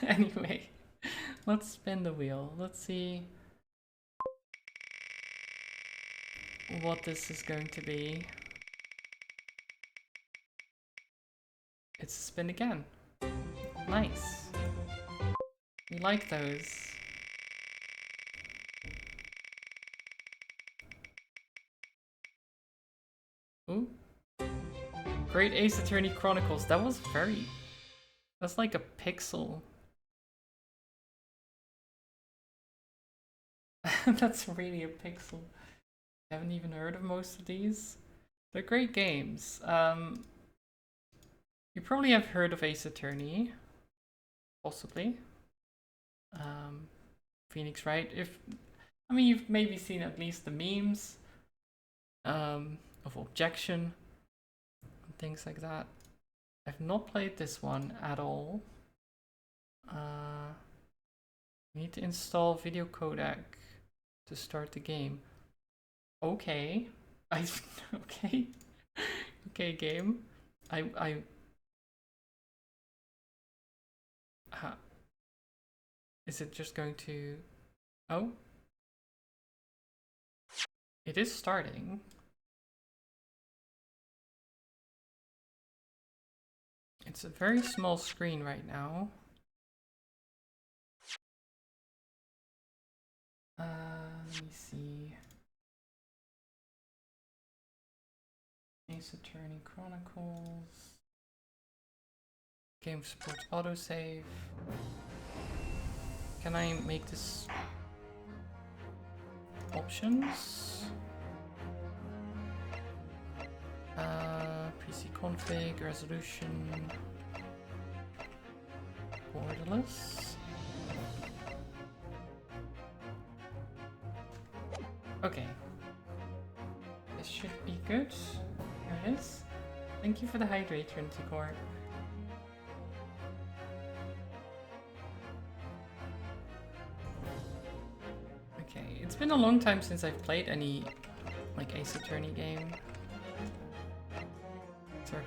Anyway, let's spin the wheel. Let's see what this is going to be. It's a spin again. Nice. We like those. Ooh. Great Ace Attorney Chronicles. That was very... That's like a pixel. That's really a pixel. I haven't even heard of most of these. They're great games. You probably have heard of Ace Attorney. Possibly. Phoenix Wright. I mean, you've maybe seen at least the memes of Objection and things like that. I've not played this one at all. Need to install video codec to start the game. Okay. Okay. Okay, game. Is it just going to... Oh? It is starting. It's a very small screen right now. Let me see. Ace Attorney Chronicles. Game supports autosave. Can I make this options? PC config, resolution, borderless. Okay. This should be good. Here it is. Thank you for the hydrate, Trinity Core. Okay, it's been a long time since I've played any like Ace Attorney game. So I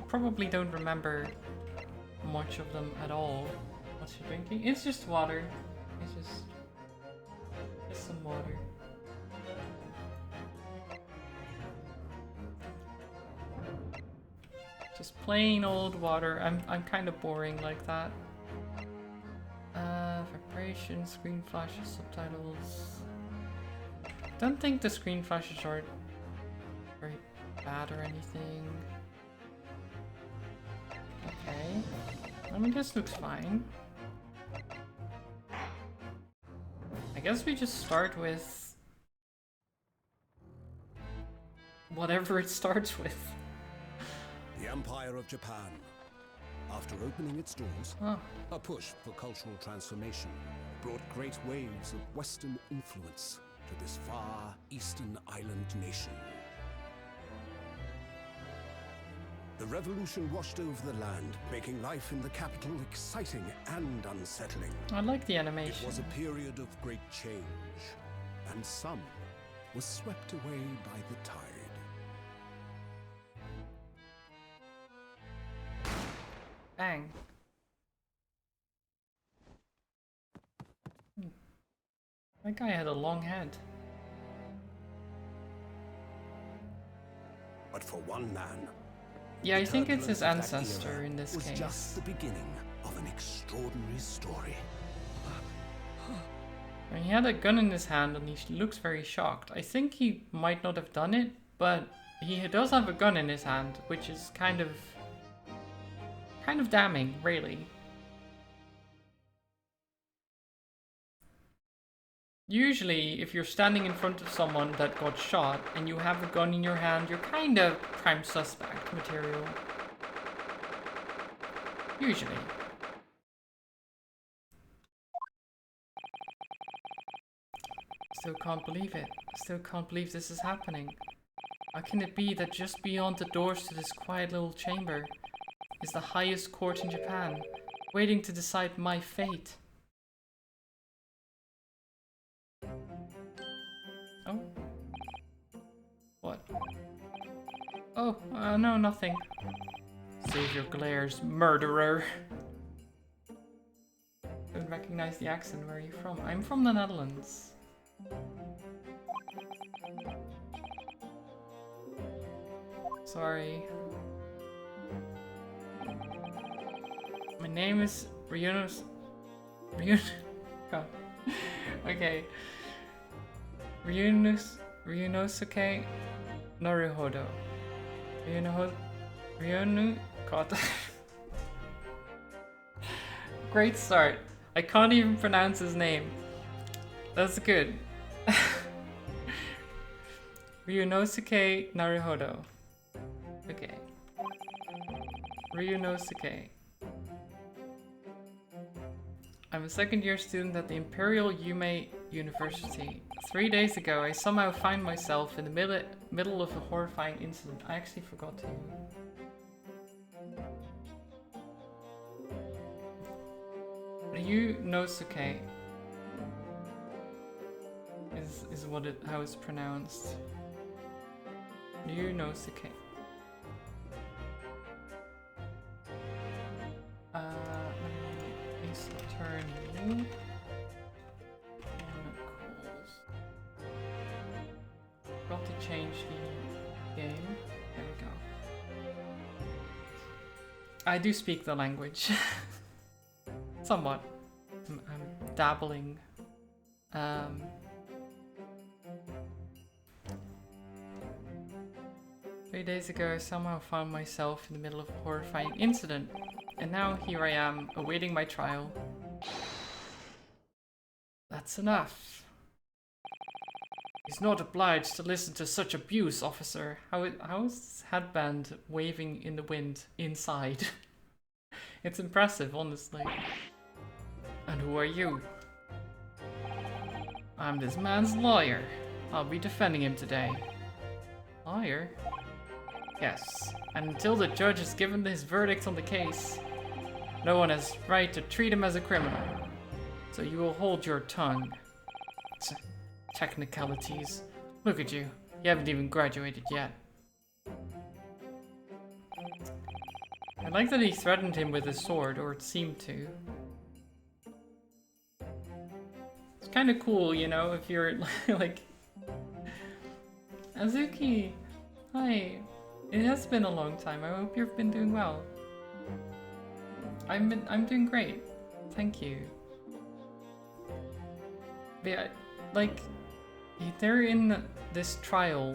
probably don't remember much of them at all. What's she drinking? It's just water. It's just some water. Just plain old water. I'm kind of boring like that. Vibration, screen flashes, subtitles. Don't think the screen flashes are very bad or anything. Okay. I mean, this looks fine. I guess we just start with whatever it starts with. The Empire of Japan. After opening its doors, a push for cultural transformation brought great waves of Western influence to this far eastern island nation. The revolution washed over the land, making life in the capital exciting and unsettling. I like the animation. It was a period of great change, and some was swept away by the tide. Bang. That guy had a long head. But for one man, Yeah, I think it's his turbulence of that ancestor era in this was case. just the beginning of an extraordinary story. And he had a gun in his hand and he looks very shocked. I think he might not have done it, but he does have a gun in his hand, which is kind of damning, really. Usually, if you're standing in front of someone that got shot and you have a gun in your hand, you're kind of prime suspect material. Usually. Still can't believe it. Still can't believe this is happening. How can it be that just beyond the doors to this quiet little chamber is the highest court in Japan, waiting to decide my fate? Oh? What? Oh, no, nothing. Save your glares, murderer. Don't recognize the accent. Where are you from? I'm from the Netherlands. Sorry. My name is Ryunos. Oh. Okay. Ryunosuke Naruhodo. Ryunu. God. Great start. I can't even pronounce his name. That's good. Ryunosuke Naruhodo. Okay. Ryunosuke. I'm a second-year student at the Imperial Yume University. 3 days ago, I somehow find myself in the middle of a horrifying incident. I actually forgot to... Ryunosuke is how it's pronounced. Ryunosuke. Ace Attorney. Chronicles. Got to change the game. There we go. I do speak the language. Somewhat. I'm dabbling. 3 days ago, I somehow found myself in the middle of a horrifying incident, and now here I am, awaiting my trial. That's enough. He's not obliged to listen to such abuse, officer. How is this headband waving in the wind inside? It's impressive, honestly. And who are you? I'm this man's lawyer. I'll be defending him today. Lawyer? Yes, and until the judge has given his verdict on the case, no one has right to treat him as a criminal. So you will hold your tongue. Technicalities. Look at you. You haven't even graduated yet. I like that he threatened him with his sword, or it seemed to. It's kind of cool, you know, if you're like... Azuki, hi. It has been a long time. I hope you've been doing well. I'm doing great. Thank you. But yeah, like, they're in this trial,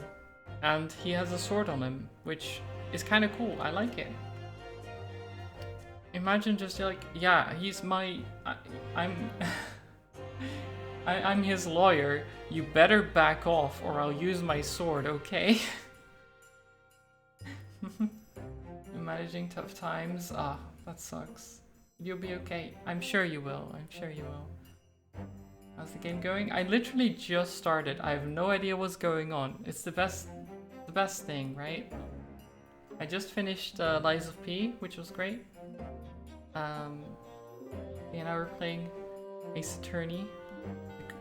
and he has a sword on him, which is kind of cool. I like it. Imagine just like, yeah, he's my... I'm his lawyer. You better back off, or I'll use my sword, okay? Managing tough times. Ah, that sucks. You'll be okay. I'm sure you will. I'm sure you will. How's the game going? I literally just started. I have no idea what's going on. It's the best thing, right? I just finished Lies of P, which was great. And now we're playing Ace Attorney,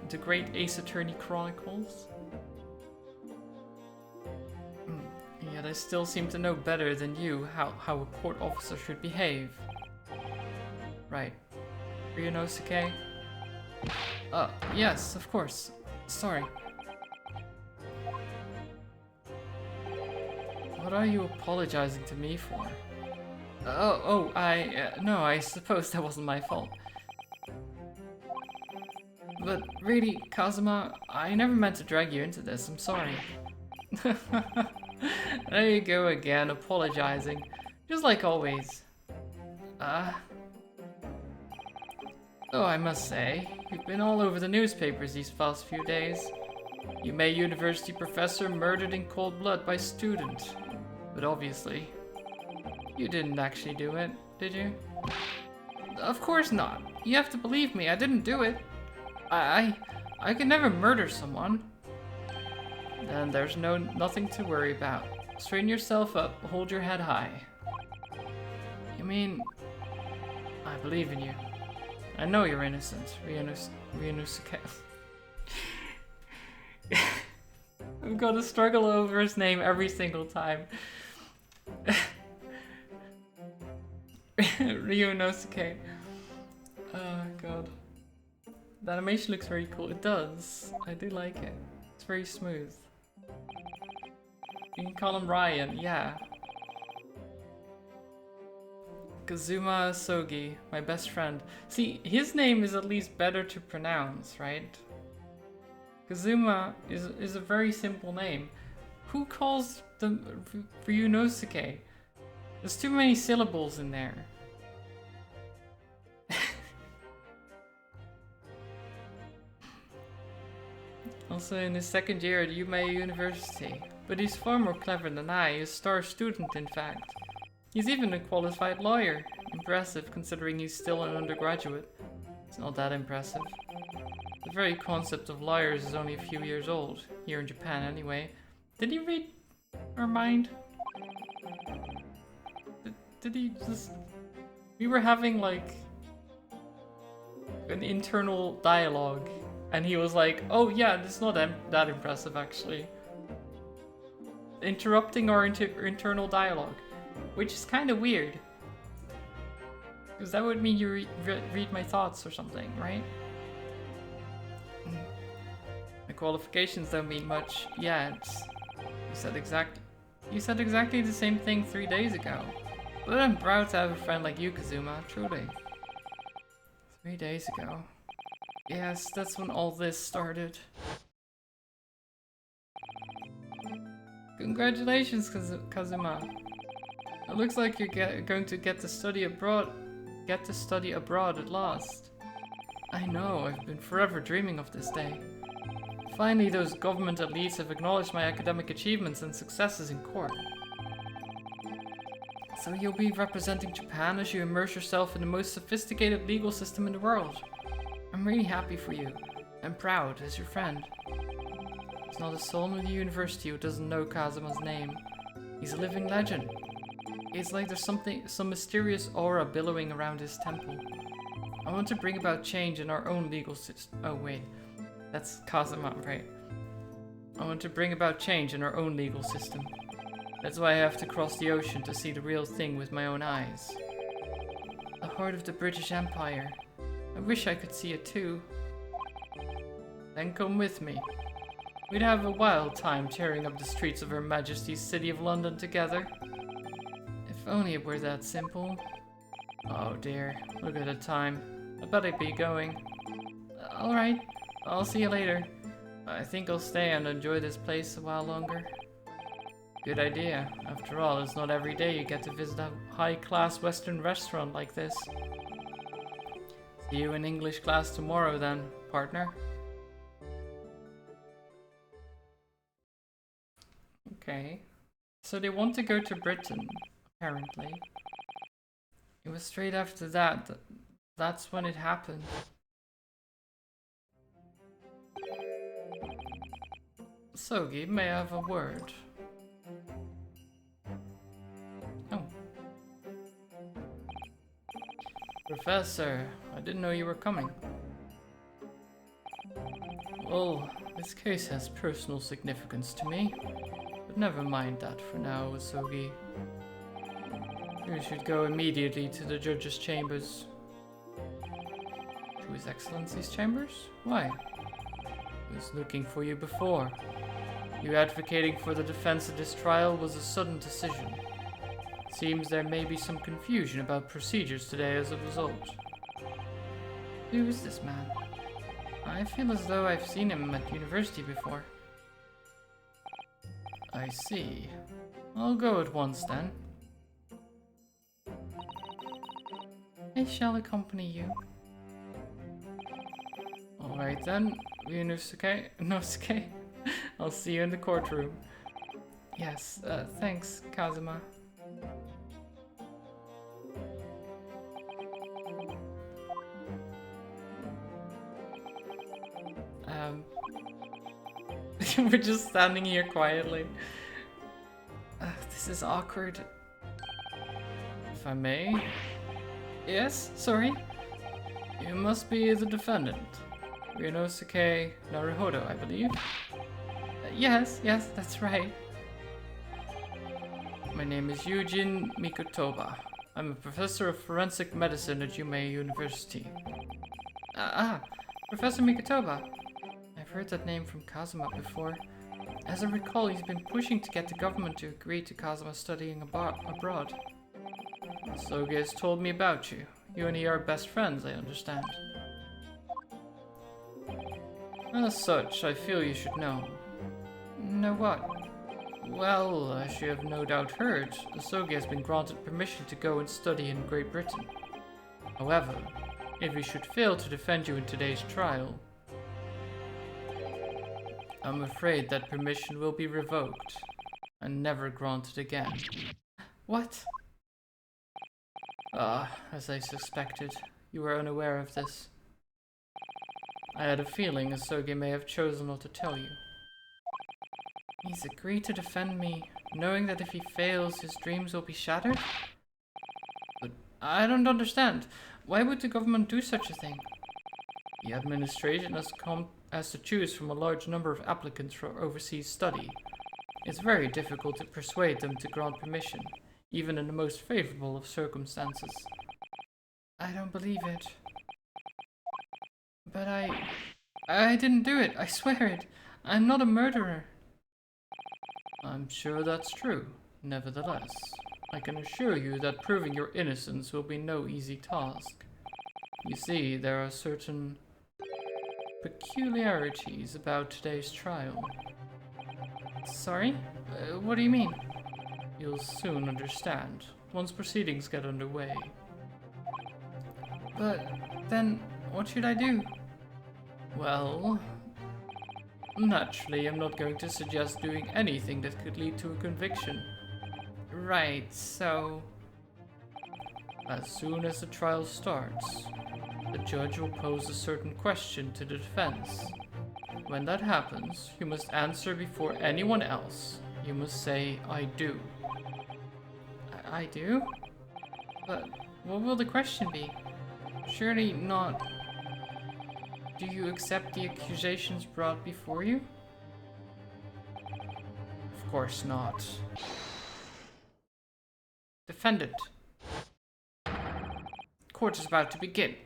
the great Ace Attorney Chronicles. Yet I still seem to know better than you how a court officer should behave. Right. Ryunosuke? Yes, of course. Sorry. What are you apologizing to me for? No, I suppose that wasn't my fault. But really, Kazuma, I never meant to drag you into this, I'm sorry. There you go again, apologizing. Just like always. Though I must say, you've been all over the newspapers these past few days. Yume University professor murdered in cold blood by student. But obviously, you didn't actually do it, did you? Of course not. You have to believe me, I didn't do it. I could never murder someone. Then there's nothing to worry about. Straighten yourself up, hold your head high. You mean... I believe in you. I know you're innocent, Ryunosuke. I'm gonna struggle over his name every single time. Ryunosuke. Oh god. The animation looks very cool. It does. I do like it. It's very smooth. You can call him Ryan, yeah. Kazuma Sogi, my best friend. See, his name is at least better to pronounce, right? Kazuma is a very simple name. Who calls the Ryunosuke? There's too many syllables in there. Also in his second year at Yumei University. But he's far more clever than I, a star student in fact. He's even a qualified lawyer. Impressive considering he's still an undergraduate. It's not that impressive. The very concept of lawyers is only a few years old, here in Japan anyway. Did he read our mind? Did he just... We were having like an internal dialogue and he was like, oh yeah, it's not that impressive actually. Interrupting our internal dialogue, which is kind of weird. Because that would mean you read my thoughts or something, right? My qualifications don't mean much. Yeah, you said exactly the same thing 3 days ago. But I'm proud to have a friend like you, Kazuma, truly. 3 days ago. Yes, that's when all this started. Congratulations, Kazuma. It looks like you're going to get to study abroad. Get to study abroad at last. I know, I've been forever dreaming of this day. Finally, those government elites have acknowledged my academic achievements and successes in court. So you'll be representing Japan as you immerse yourself in the most sophisticated legal system in the world. I'm really happy for you. I'm proud as your friend. There's not a soul in the university who doesn't know Kazuma's name. He's a living legend. It's like there's some mysterious aura billowing around his temple. I want to bring about change in our own legal system. Oh wait, that's Kazuma, right? I want to bring about change in our own legal system. That's why I have to cross the ocean to see the real thing with my own eyes. The heart of the British Empire. I wish I could see it too. Then come with me. We'd have a wild time tearing up the streets of Her Majesty's City of London together. If only it were that simple. Oh dear, look at the time. I bet I'd be going. Alright, I'll see you later. I think I'll stay and enjoy this place a while longer. Good idea. After all, it's not every day you get to visit a high-class Western restaurant like this. See you in English class tomorrow then, partner. Okay. So they want to go to Britain, apparently. It was straight after that. That's when it happened. Sogi, may I have a word? Oh. Professor, I didn't know you were coming. Well, this case has personal significance to me. But never mind that for now, Sogi. You should go immediately to the judge's chambers. To His Excellency's chambers? Why? I was looking for you before. You advocating for the defense of this trial was a sudden decision. It seems there may be some confusion about procedures today as a result. Who is this man? I feel as though I've seen him at university before. I see. I'll go at once then. I shall accompany you. Alright then, Ryunosuke. I'll see you in the courtroom. Yes, thanks, Kazuma. We're just standing here quietly. This is awkward. If I may? Yes, sorry? You must be the defendant. Ryunosuke Naruhodo, I believe. Yes, that's right. My name is Yujin Mikotoba. I'm a professor of forensic medicine at Yume University. Professor Mikotoba. I've heard that name from Kazuma before. As I recall, he's been pushing to get the government to agree to Kazuma studying abroad. Soge has told me about you. You and he are best friends, I understand. As such, I feel you should know. Know what? Well, as you have no doubt heard, Soge has been granted permission to go and study in Great Britain. However, if we should fail to defend you in today's trial, I'm afraid that permission will be revoked and never granted again. What? As I suspected, you were unaware of this. I had a feeling Asoge may have chosen not to tell you. He's agreed to defend me, knowing that if he fails, his dreams will be shattered? But I don't understand. Why would the government do such a thing? The administration has to choose from a large number of applicants for overseas study. It's very difficult to persuade them to grant permission, even in the most favorable of circumstances. I don't believe it. But I didn't do it, I swear it. I'm not a murderer. I'm sure that's true. Nevertheless, I can assure you that proving your innocence will be no easy task. You see, there are certain peculiarities about today's trial. Sorry? What do you mean? You'll soon understand, once proceedings get underway. But then, what should I do? Well, naturally, I'm not going to suggest doing anything that could lead to a conviction. Right, so... As soon as the trial starts, the judge will pose a certain question to the defense. When that happens, you must answer before anyone else. You must say, I do. I do? But what will the question be? Surely not... Do you accept the accusations brought before you? Of course not. Defendant. Court is about to begin.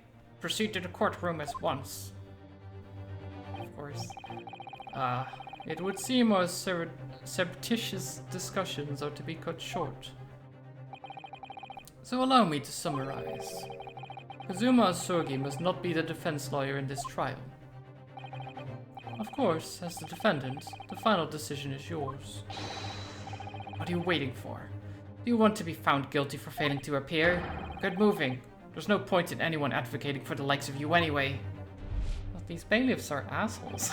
Proceed to the courtroom at once. Of course. It would seem our surreptitious discussions are to be cut short. So allow me to summarize. Kazuma Asogi must not be the defense lawyer in this trial. Of course, as the defendant, the final decision is yours. What are you waiting for? Do you want to be found guilty for failing to appear? Get moving. There's no point in anyone advocating for the likes of you anyway. But these bailiffs are assholes.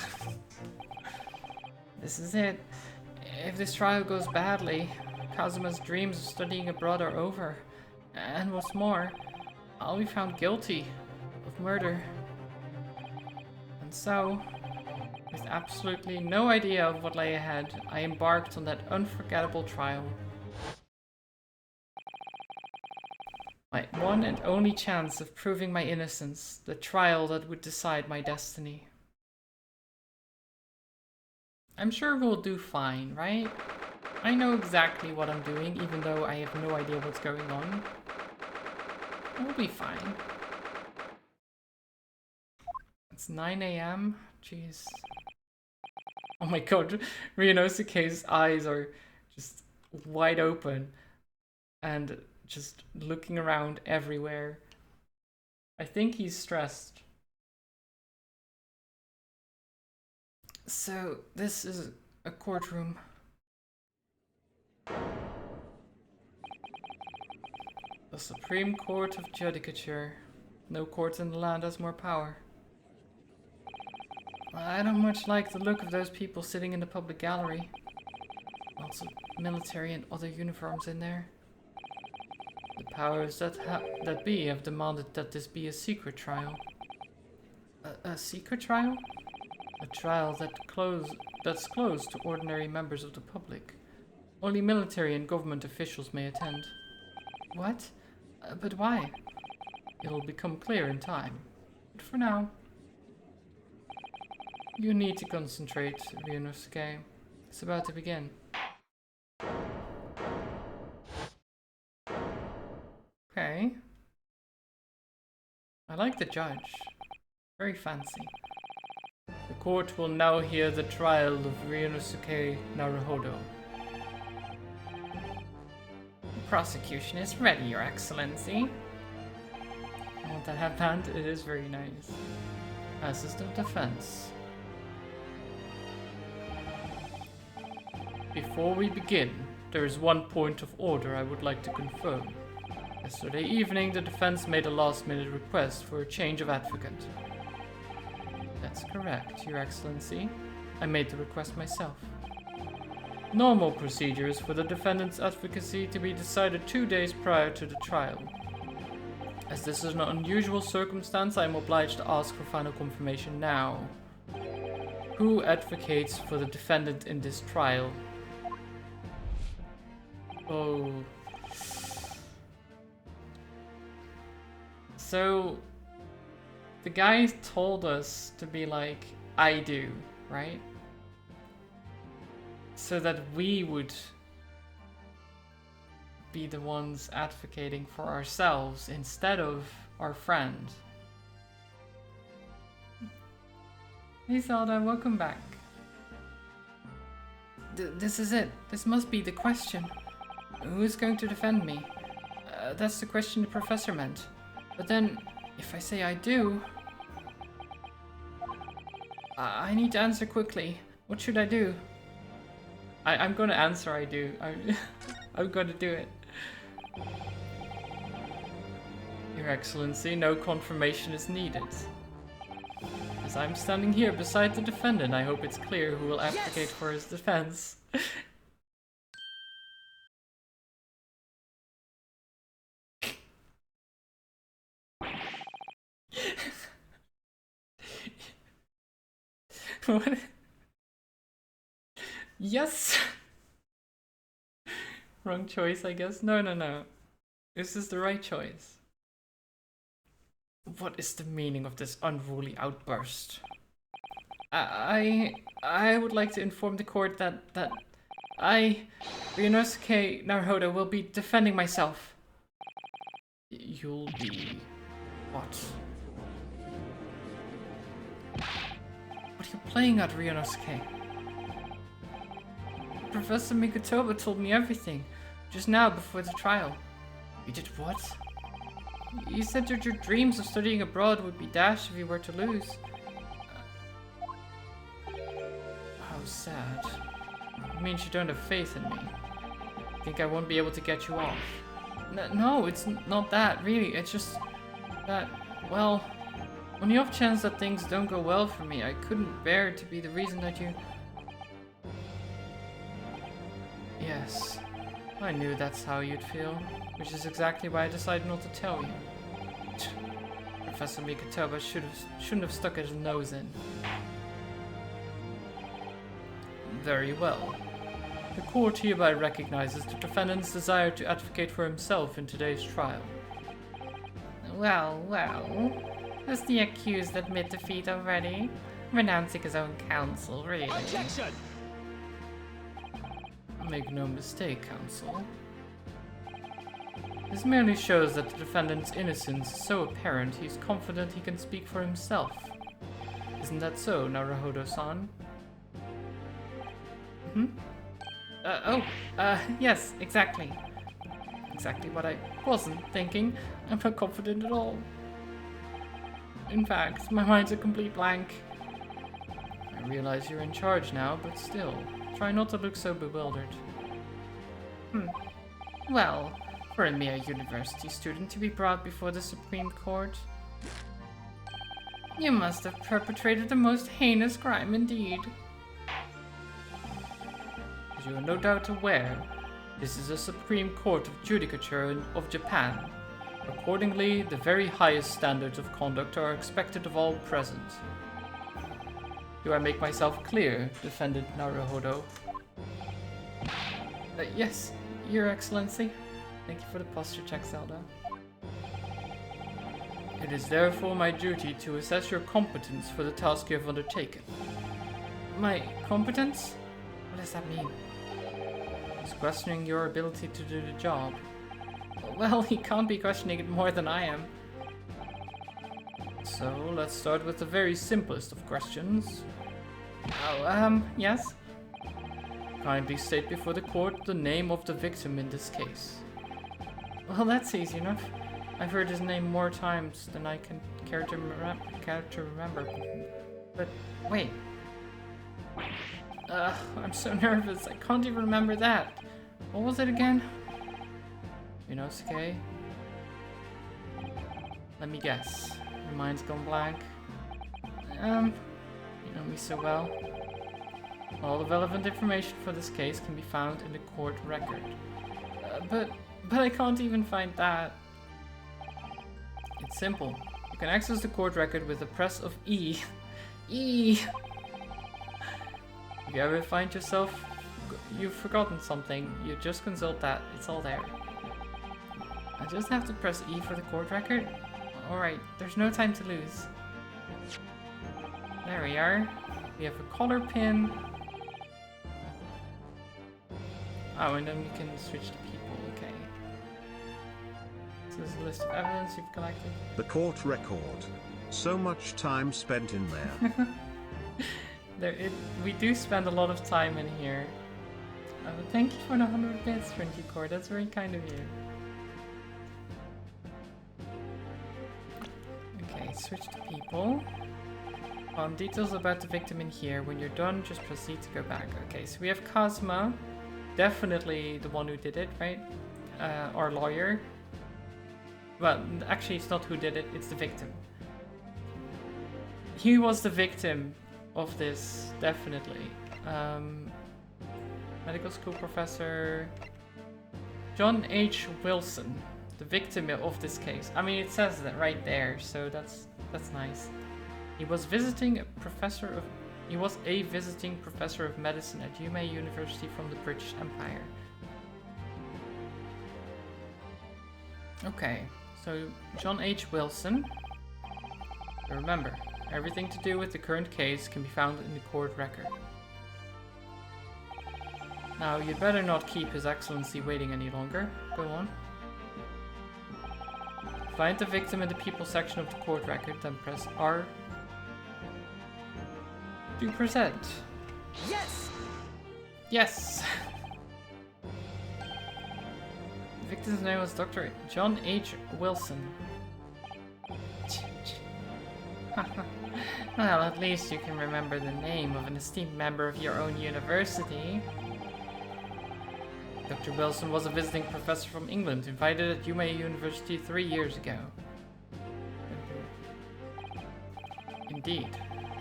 This is it. If this trial goes badly, Kazuma's dreams of studying abroad are over. And what's more, I'll be found guilty of murder. And so, with absolutely no idea of what lay ahead, I embarked on that unforgettable trial. My one and only chance of proving my innocence, the trial that would decide my destiny. I'm sure we'll do fine, right? I know exactly what I'm doing, even though I have no idea what's going on. We'll be fine. It's 9 AM? Jeez. Oh my god, Ryunosuke's eyes are just wide open and just looking around everywhere. I think he's stressed. So, this is a courtroom. The Supreme Court of Judicature. No court in the land has more power. I don't much like the look of those people sitting in the public gallery. Lots of military and other uniforms in there. The powers that be have demanded that this be a secret trial. A secret trial? A trial that's closed to ordinary members of the public. Only military and government officials may attend. What? But why? It'll become clear in time. But for now, you need to concentrate, Ryunosuke. It's about to begin. I like the judge. Very fancy. The court will now hear the trial of Ryunosuke Naruhodo. The prosecution is ready, Your Excellency. I want that headband. It is very nice. As is the defense. Before we begin, there is one point of order I would like to confirm. Yesterday evening, the defense made a last-minute request for a change of advocate. That's correct, Your Excellency. I made the request myself. Normal procedure is for the defendant's advocacy to be decided 2 days prior to the trial. As this is an unusual circumstance, I am obliged to ask for final confirmation now. Who advocates for the defendant in this trial? Oh. So, the guy told us to be like, I do, right? So that we would be the ones advocating for ourselves instead of our friend. Hey Zelda, welcome back. This is it. This must be the question. Who's going to defend me? That's the question the professor meant. But then, if I say I do... I need to answer quickly. What should I do? I'm gonna answer I do. I'm gonna do it. Your Excellency, no confirmation is needed. As I'm standing here beside the defendant, I hope it's clear who will advocate for his defense. What? Yes! Wrong choice, I guess. No. This is the right choice. What is the meaning of this unruly outburst? I would like to inform the court that I, Ryunosuke Naruhodo, will be defending myself. You'll be... what? What are you playing at, Ryunosuke? Professor Mikotoba told me everything, just now before the trial. You did what? You said that your dreams of studying abroad would be dashed if you were to lose. How sad. It means you don't have faith in me. Think I won't be able to get you off? No, it's not that, really. It's just that, well, on the off chance that things don't go well for me, I couldn't bear to be the reason that you... Yes, I knew that's how you'd feel, which is exactly why I decided not to tell you. Professor Mikotoba shouldn't have stuck his nose in. Very well. The court hereby recognizes the defendant's desire to advocate for himself in today's trial. Well. Does the accused admit defeat already? Renouncing his own counsel, really? Objection! Make no mistake, counsel. This merely shows that the defendant's innocence is so apparent he's confident he can speak for himself. Isn't that so, Naruhodo-san? Yes, exactly. Exactly what I wasn't thinking. I'm not confident at all. In fact, my mind's a complete blank. I realize you're in charge now, but still, try not to look so bewildered. Well, for a mere university student to be brought before the Supreme Court, you must have perpetrated the most heinous crime indeed. As you are no doubt aware, this is a Supreme Court of Judicature of Japan. Accordingly, the very highest standards of conduct are expected of all present. Do I make myself clear, defendant Naruhodo? Yes, Your Excellency. Thank you for the posture check, Zelda. It is therefore my duty to assess your competence for the task you have undertaken. My competence? What does that mean? He's questioning your ability to do the job. Well, he can't be questioning it more than I am. So, let's start with the very simplest of questions. Yes? Kindly state before the court the name of the victim in this case. Well, that's easy enough. I've heard his name more times than I can care to remember. But, wait. I'm so nervous, I can't even remember that. What was it again? Inosuke? Let me guess. Your mind's gone blank. You know me so well. All the relevant information for this case can be found in the court record. But I can't even find that. It's simple. You can access the court record with the press of E. E! If you ever find yourself you've forgotten something, you just consult that. It's all there. I just have to press E for the court record? Alright, there's no time to lose. There we are. We have a collar pin. Oh, and then we can switch to people, okay. So there's a list of evidence you've collected. The court record. So much time spent in there. We do spend a lot of time in here. But thank you for the 100 bits, Trinity Core. That's very kind of you. Okay, switch to people. Details about the victim in here. When you're done, just proceed to go back. Okay, so we have Kazuma. Definitely the one who did it, right? Our lawyer. Well, actually it's not who did it, it's the victim. He was the victim of this, definitely. Medical school professor John H. Wilson, the victim of this case. I mean, it says that right there, so that's nice. He was a visiting professor of medicine at Yumei University from the British Empire. Okay, so John H. Wilson. Remember, everything to do with the current case can be found in the court record. Now, you'd better not keep His Excellency waiting any longer. Go on. Find the victim in the people section of the court record, then press R to present. Yes! Yes! The victim's name was Dr. John H. Wilson. Well, at least you can remember the name of an esteemed member of your own university. Dr. Wilson was a visiting professor from England, invited at Yumei University 3 years ago. Indeed,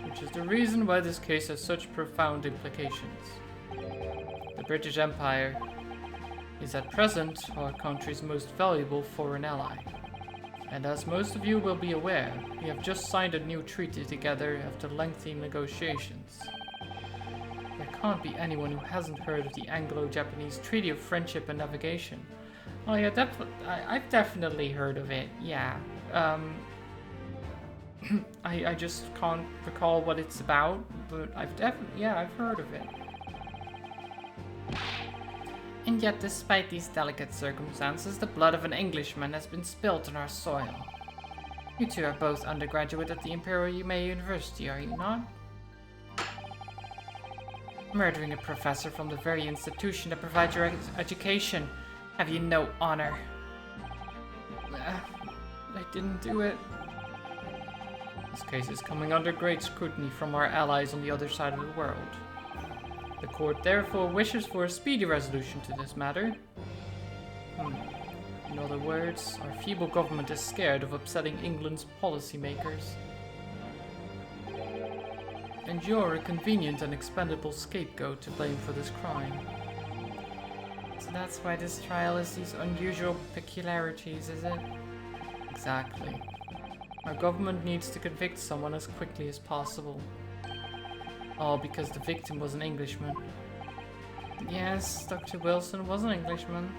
which is the reason why this case has such profound implications. The British Empire is at present our country's most valuable foreign ally. And as most of you will be aware, we have just signed a new treaty together after lengthy negotiations. There can't be anyone who hasn't heard of the Anglo-Japanese Treaty of Friendship and Navigation. Oh yeah, I've definitely heard of it, yeah. I just can't recall what it's about, but I've heard of it. And yet, despite these delicate circumstances, the blood of an Englishman has been spilt on our soil. You two are both undergraduate at the Imperial Yumei University, are you not? Murdering a professor from the very institution that provides your education. Have you no honor? I didn't do it. This case is coming under great scrutiny from our allies on the other side of the world. The court therefore wishes for a speedy resolution to this matter. In other words, our feeble government is scared of upsetting England's policymakers. And you're a convenient and expendable scapegoat to blame for this crime. So that's why this trial has these unusual peculiarities, is it? Exactly. Our government needs to convict someone as quickly as possible. All because the victim was an Englishman. Yes, Dr. Wilson was an Englishman.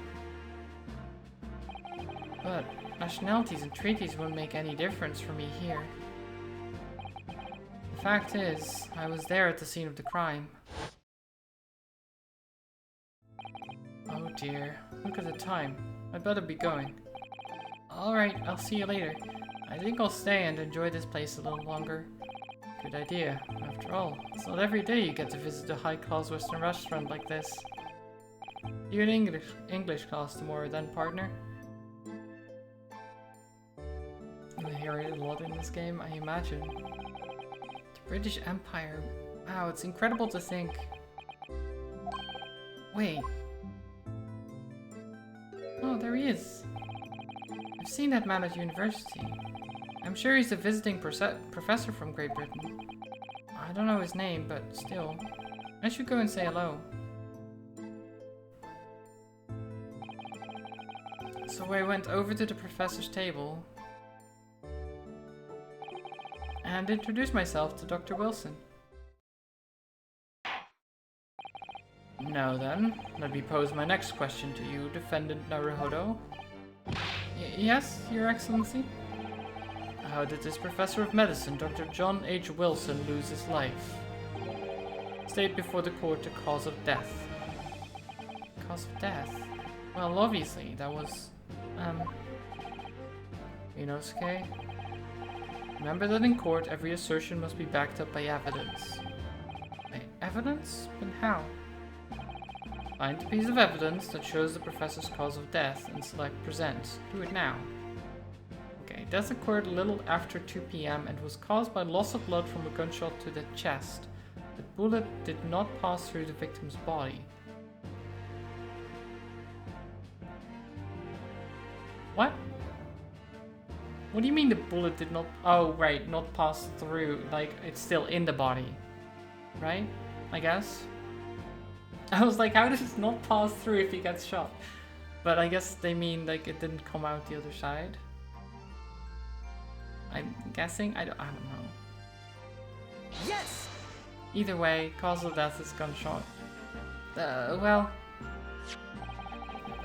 But nationalities and treaties won't make any difference for me here. The fact is, I was there at the scene of the crime. Oh dear, look at the time. I'd better be going. Alright, I'll see you later. I think I'll stay and enjoy this place a little longer. Good idea. After all, it's not every day you get to visit a high-class Western restaurant like this. You in English class tomorrow then, partner? I hear it a lot in this game, I imagine. The British Empire. Wow, it's incredible to think. Wait. Oh, there he is. I've seen that man at university. I'm sure he's a visiting professor from Great Britain. I don't know his name, but still. I should go and say hello. So I went over to the professor's table and introduced myself to Dr. Wilson. Now then, let me pose my next question to you, Defendant Naruhodo. Yes, Your Excellency? How did this professor of medicine, Dr. John H. Wilson, lose his life? State before the court the cause of death. Cause of death? Well, obviously, that was, Inosuke? Remember that in court, every assertion must be backed up by evidence. By evidence? But how? Find a piece of evidence that shows the professor's cause of death and select present. Do it now. Okay, death occurred a little after 2 p.m. and was caused by loss of blood from a gunshot to the chest. The bullet did not pass through the victim's body. What? What do you mean the bullet did not... Oh, right, not pass through. Like, it's still in the body. Right? I guess? I was like, how does it not pass through if he gets shot? But I guess they mean, like, it didn't come out the other side. I'm guessing? I don't know. Yes! Either way, cause of death is gunshot. Well...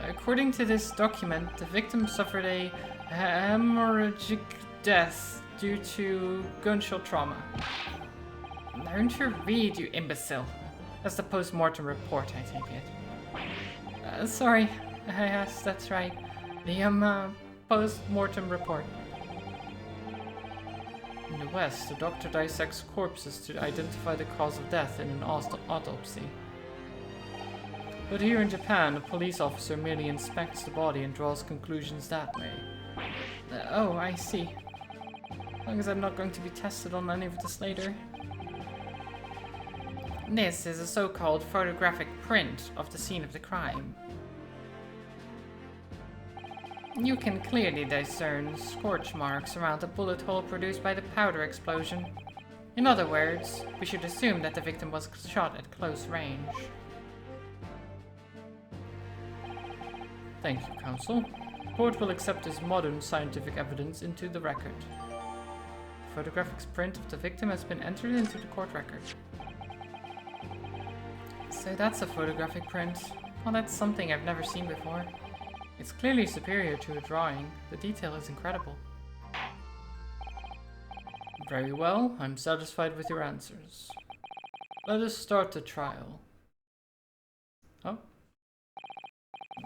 According to this document, the victim suffered a hemorrhagic death due to gunshot trauma. Learn to read, you imbecile. That's the post-mortem report, I take it. Sorry. Yes, that's right. The, post-mortem report. In the West, the doctor dissects corpses to identify the cause of death in an autopsy. But here in Japan, a police officer merely inspects the body and draws conclusions that way. Oh, I see. As long as I'm not going to be tested on any of this later. This is a so-called photographic print of the scene of the crime. You can clearly discern scorch marks around the bullet hole produced by the powder explosion. In other words, we should assume that the victim was shot at close range. Thank you, Counsel. The court will accept this modern scientific evidence into the record. The photographic print of the victim has been entered into the court record. So that's a photographic print. Well, that's something I've never seen before. It's clearly superior to a drawing. The detail is incredible. Very well, I'm satisfied with your answers. Let us start the trial. Oh?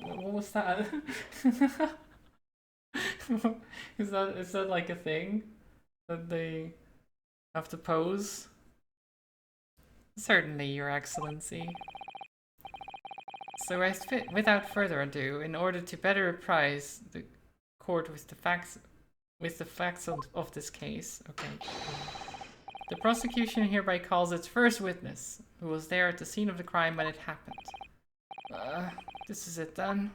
What was that? Is that like a thing that they have to pose? Certainly, Your Excellency. So without further ado, in order to better apprise the court with the facts of this case, okay. The prosecution hereby calls its first witness, who was there at the scene of the crime when it happened. This is it then.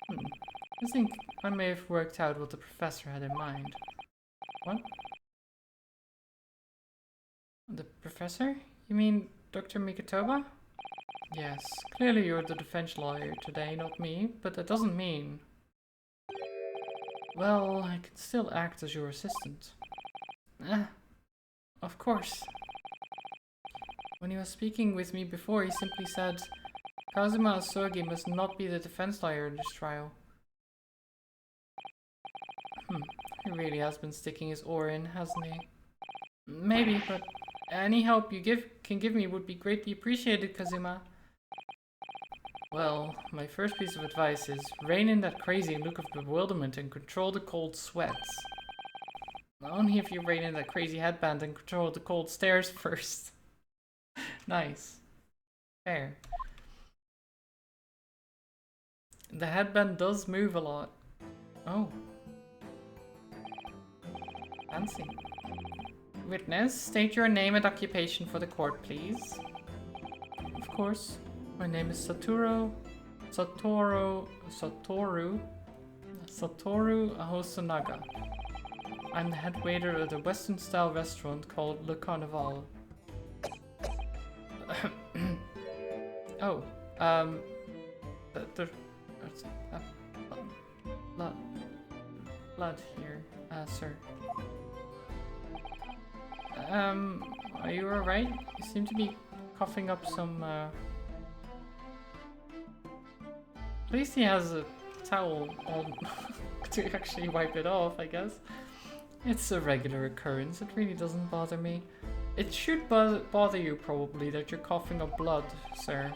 I think I may have worked out what the professor had in mind. What? The professor? You mean Dr. Mikotoba? Yes, clearly you're the defense lawyer today, not me, but that doesn't mean... Well, I can still act as your assistant. Of course. When he was speaking with me before, he simply said, Kazuma Asogi must not be the defense lawyer in this trial. He really has been sticking his oar in, hasn't he? Maybe, but any help you can give me would be greatly appreciated, Kazuma. Well, my first piece of advice is rein in that crazy look of bewilderment and control the cold sweats. Only if you rein in that crazy headband and control the cold stairs first. Nice. Fair. The headband does move a lot. Oh. Fancy. Witness, state your name and occupation for the court, please. Of course. My name is Satoru Hosonaga. I'm the head waiter at a Western-style restaurant called Le Carnival. Oh, there's blood here, sir. Are you alright? You seem to be coughing up some, At least he has a towel on to actually wipe it off, I guess. It's a regular occurrence, it really doesn't bother me. It should bother you, probably, that you're coughing up blood, sir.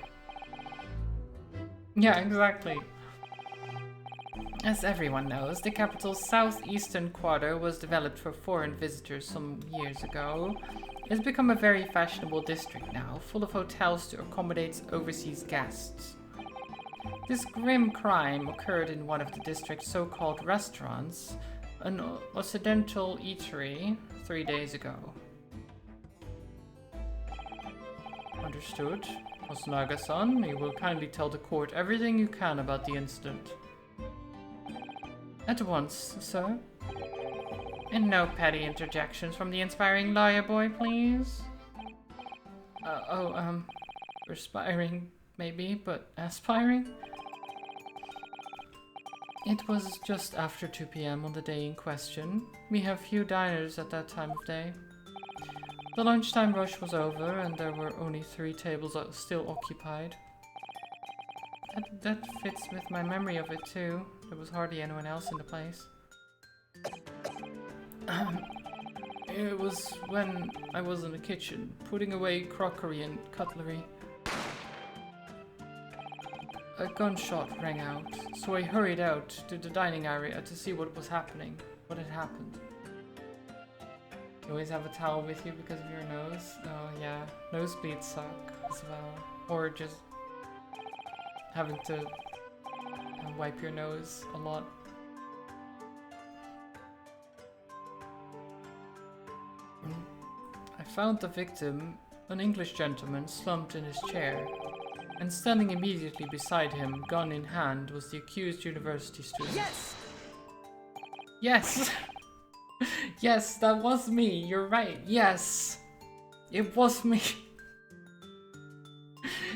Yeah, exactly. As everyone knows, the capital's southeastern quarter was developed for foreign visitors some years ago. It's become a very fashionable district now, full of hotels to accommodate overseas guests. This grim crime occurred in one of the district's so-called restaurants, an Occidental eatery, 3 days ago. Understood. Hosonaga-san, you will kindly tell the court everything you can about the incident. At once, sir. And no petty interjections from the inspiring lawyer boy, please. Perspiring, maybe, but aspiring? It was just after 2 p.m. on the day in question. We have few diners at that time of day. The lunchtime rush was over, and there were only 3 tables still occupied. That fits with my memory of it too. There was hardly anyone else in the place. It was when I was in the kitchen, putting away crockery and cutlery. A gunshot rang out, so I hurried out to the dining area to see what had happened. You always have a towel with you because of your nose? Oh yeah, nosebleeds suck as well. Or just having to wipe your nose a lot. I found the victim, an English gentleman, slumped in his chair, and standing immediately beside him, gun in hand, was the accused university student. Yes! Yes! Yes, that was me, you're right, yes! It was me!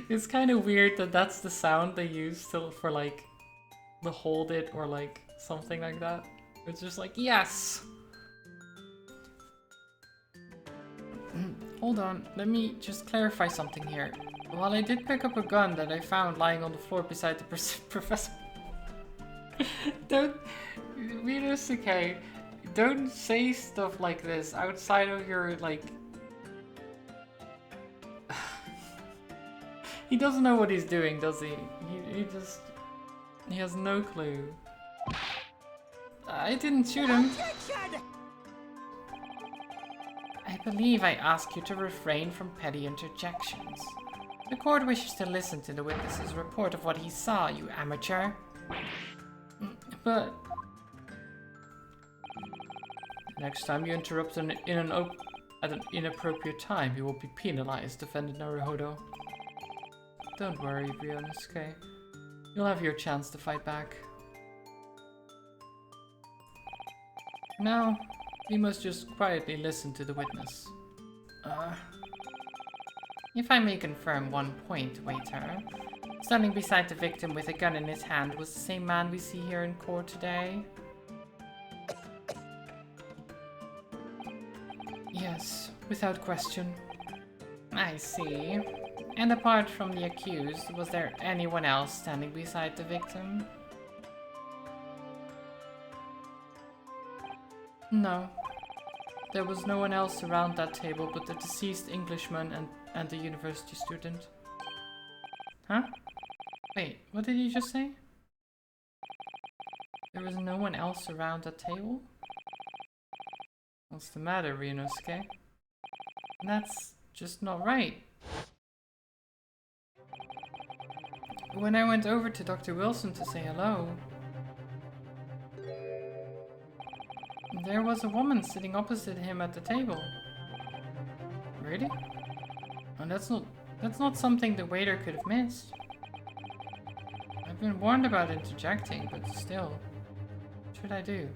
It's kind of weird that that's the sound they use still for like the hold it or like something like that. It's just like, yes! Hold on, let me just clarify something here. While I did pick up a gun that I found lying on the floor beside the professor... Don't... Ryunosuke, don't say stuff like this outside of your, like... He doesn't know what he's doing, does he? He has no clue. I didn't shoot him. I believe I ask you to refrain from petty interjections. The court wishes to listen to the witness's report of what he saw, you amateur. But... Next time you interrupt at an inappropriate time, you will be penalized, defended Naruhodo. Don't worry, Ryunosuke. You'll have your chance to fight back. Now, we must just quietly listen to the witness. If I may confirm one point, waiter. Standing beside the victim with a gun in his hand was the same man we see here in court today? Yes, without question. I see. And apart from the accused, was there anyone else standing beside the victim? No. There was no one else around that table but the deceased Englishman and the university student. Huh? Wait, what did you just say? There was no one else around that table? What's the matter, Ryunosuke? That's just not right. When I went over to Dr. Wilson to say hello, there was a woman sitting opposite him at the table. Really? And that's not something the waiter could have missed. I've been warned about interjecting, but still. What should I do?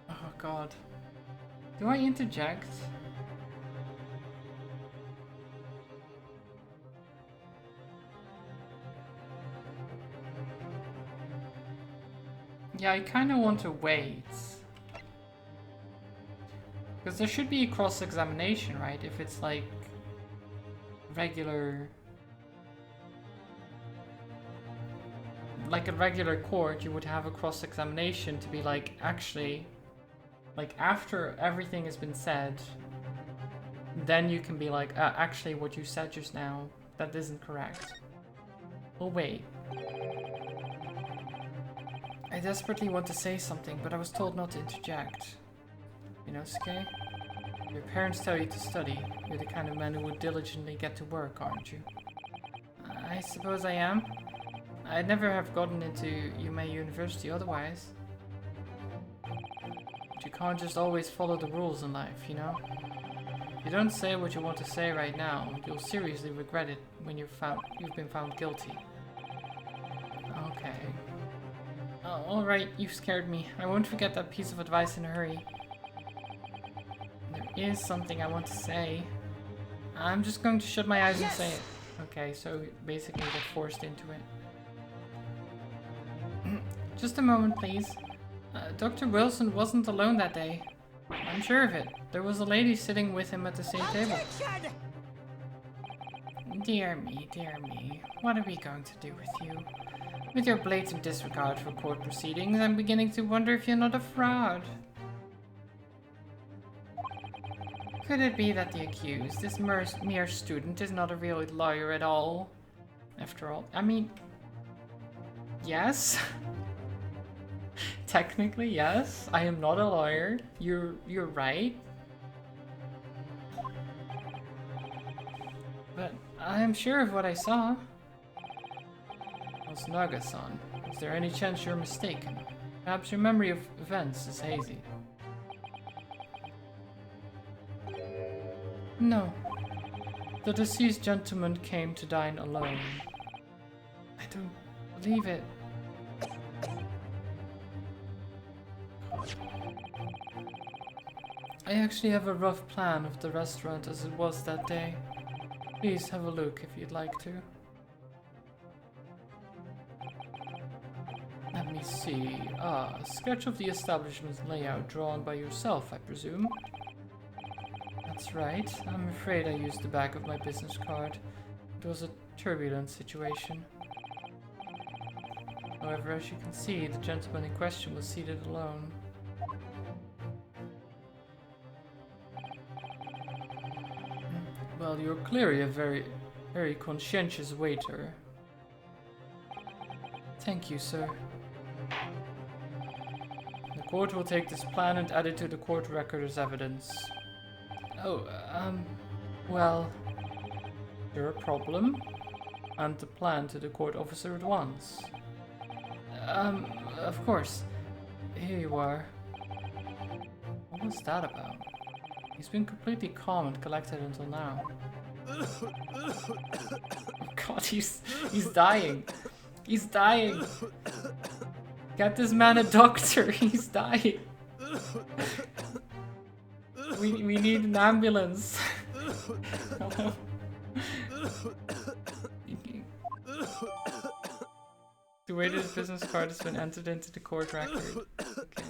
Oh god. Do I interject? Yeah, I kind of want to wait. Because there should be a cross-examination, right? If it's like regular... like a regular court, you would have a cross-examination to be like, actually, like after everything has been said, then you can be like, actually what you said just now, that isn't correct. Well, wait. I desperately want to say something, but I was told not to interject. Ryunosuke, your parents tell you to study. You're the kind of man who would diligently get to work, aren't you? I suppose I am. I'd never have gotten into Yume University otherwise. But you can't just always follow the rules in life, you know? If you don't say what you want to say right now, you'll seriously regret it when you've been found guilty. Okay. Alright, you've scared me. I won't forget that piece of advice in a hurry. There is something I want to say. I'm just going to shut my eyes and say it. Okay, so basically get forced into it. Just a moment, please. Dr. Wilson wasn't alone that day. I'm sure of it. There was a lady sitting with him at the same table. Dear me. What are we going to do with you? With your blatant disregard for court proceedings, I'm beginning to wonder if you're not a fraud. Could it be that the accused, this mere student, is not a real lawyer at all? After all, I mean... yes? Technically, yes. I am not a lawyer. You're right. But I am sure of what I saw. Naga-san, is there any chance you're mistaken? Perhaps your memory of events is hazy. No. The deceased gentleman came to dine alone. I don't believe it. I actually have a rough plan of the restaurant as it was that day. Please have a look if you'd like to. Let me see. A sketch of the establishment's layout drawn by yourself, I presume. That's right. I'm afraid I used the back of my business card. It was a turbulent situation. However, as you can see, the gentleman in question was seated alone. Well, you're clearly a very conscientious waiter. Thank you, sir. The court will take this plan and add it to the court record as evidence. Oh, well, you're a problem. And the plan to the court officer at once. Of course. Here you are. What was that about? He's been completely calm and collected until now. Oh god, he's dying. He's dying. Get this man a doctor. He's dying. We need an ambulance. Hello. The waiter's business card has been entered into the court record. Okay.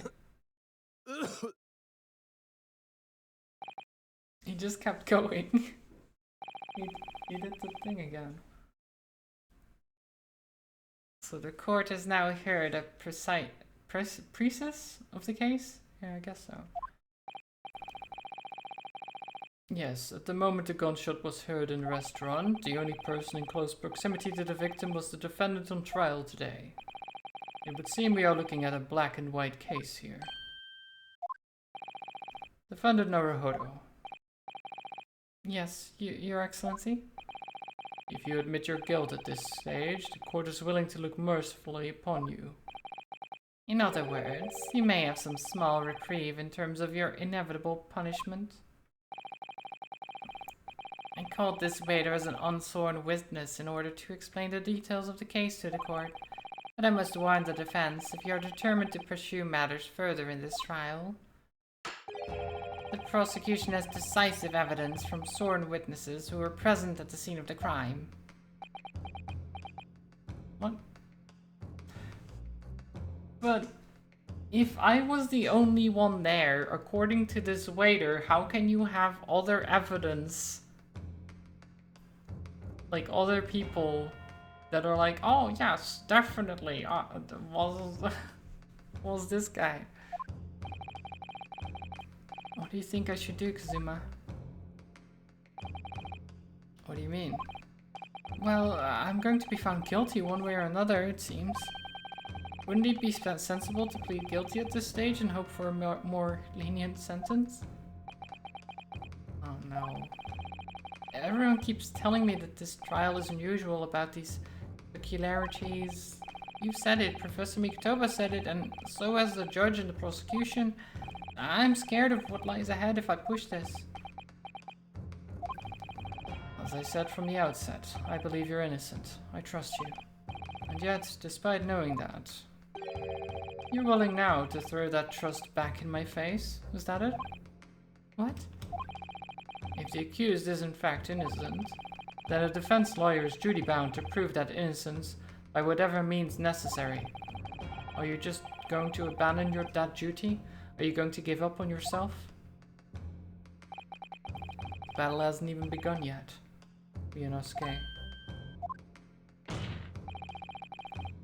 He just kept going. he did the thing again. So the court has now heard a process of the case? Yeah, I guess so. Yes, at the moment the gunshot was heard in the restaurant, the only person in close proximity to the victim was the defendant on trial today. It would seem we are looking at a black and white case here. Defendant Naruhodo. Yes, Your Excellency? If you admit your guilt at this stage, the court is willing to look mercifully upon you. In other words, you may have some small reprieve in terms of your inevitable punishment. I called this waiter as an unsworn witness in order to explain the details of the case to the court. But I must warn the defense, if you are determined to pursue matters further in this trial, the prosecution has decisive evidence from sworn witnesses who were present at the scene of the crime. What? But if I was the only one there, according to this waiter, how can you have other evidence? Like other people that are like, oh yes, definitely, was this guy. What do you think I should do, Kazuma? What do you mean? Well, I'm going to be found guilty one way or another, it seems. Wouldn't it be sensible to plead guilty at this stage and hope for a more lenient sentence? Oh no. Everyone keeps telling me that this trial is unusual about these peculiarities. You said it, Professor Mikotoba said it, and so has the judge and the prosecution. I'm scared of what lies ahead if I push this. As I said from the outset, I believe you're innocent. I trust you. And yet, despite knowing that, you're willing now to throw that trust back in my face? Is that it? What? If the accused is in fact innocent, then a defense lawyer is duty-bound to prove that innocence by whatever means necessary. Are you just going to abandon that duty? Are you going to give up on yourself? The battle hasn't even begun yet, Ryunosuke.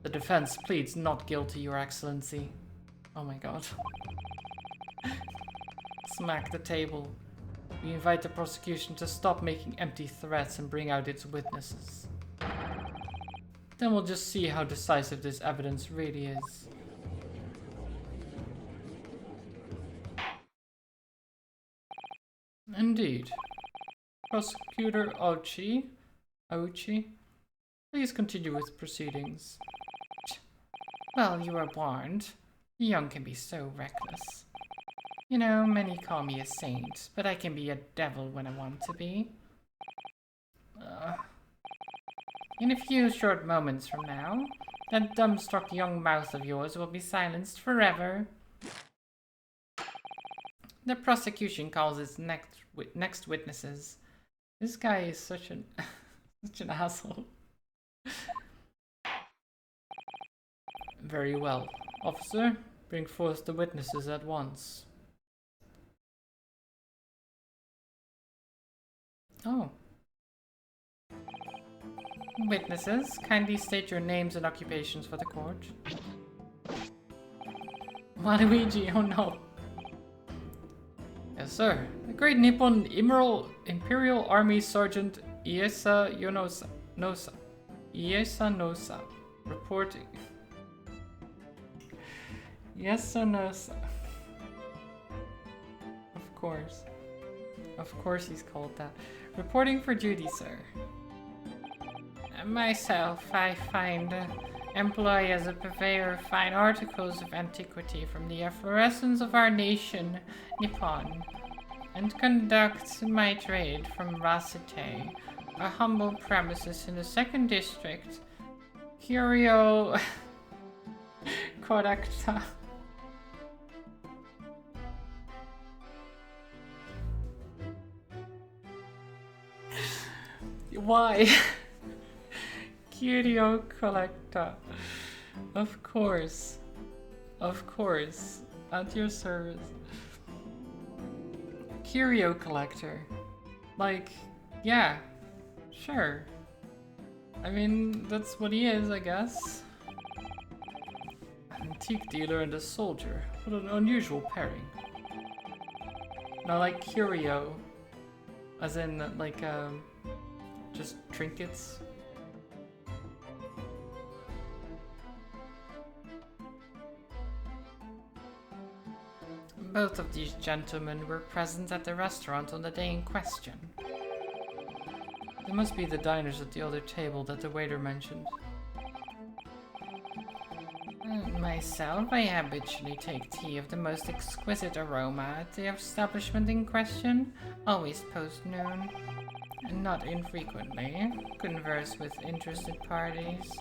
The defense pleads not guilty, Your Excellency. Oh my god. Smack the table. We invite the prosecution to stop making empty threats and bring out its witnesses. Then we'll just see how decisive this evidence really is. Indeed. Prosecutor Auchi, please continue with proceedings. Well, you were warned. The young can be so reckless. You know, many call me a saint, but I can be a devil when I want to be. In a few short moments from now, that dumbstruck young mouth of yours will be silenced forever. The prosecution calls its next witnesses. This guy is such an such an asshole. Very well. Officer, bring forth the witnesses at once. Oh. Witnesses, kindly state your names and occupations for the court. Waluigi, oh no. Yes, sir. The Great Nippon Imperial Army Sergeant Iesa Nosa. Reporting. Iesa Nosa. Of course. Of course he's called that. Reporting for duty, sir. Myself, I find employ as a purveyor of fine articles of antiquity from the efflorescence of our nation, Nippon, and conduct my trade from Rasite, a humble premises in the 2nd District, Curio Correcta. Why? Curio Collecta. Of course. Of course. At your service. Curio Collector. Like, yeah. Sure. I mean, that's what he is, I guess. Antique dealer and a soldier. What an unusual pairing. Now, like curio. As in, like, just trinkets? Both of these gentlemen were present at the restaurant on the day in question. They must be the diners at the other table that the waiter mentioned. Myself, I habitually take tea of the most exquisite aroma at the establishment in question, always post-noon. Not infrequently, converse with interested parties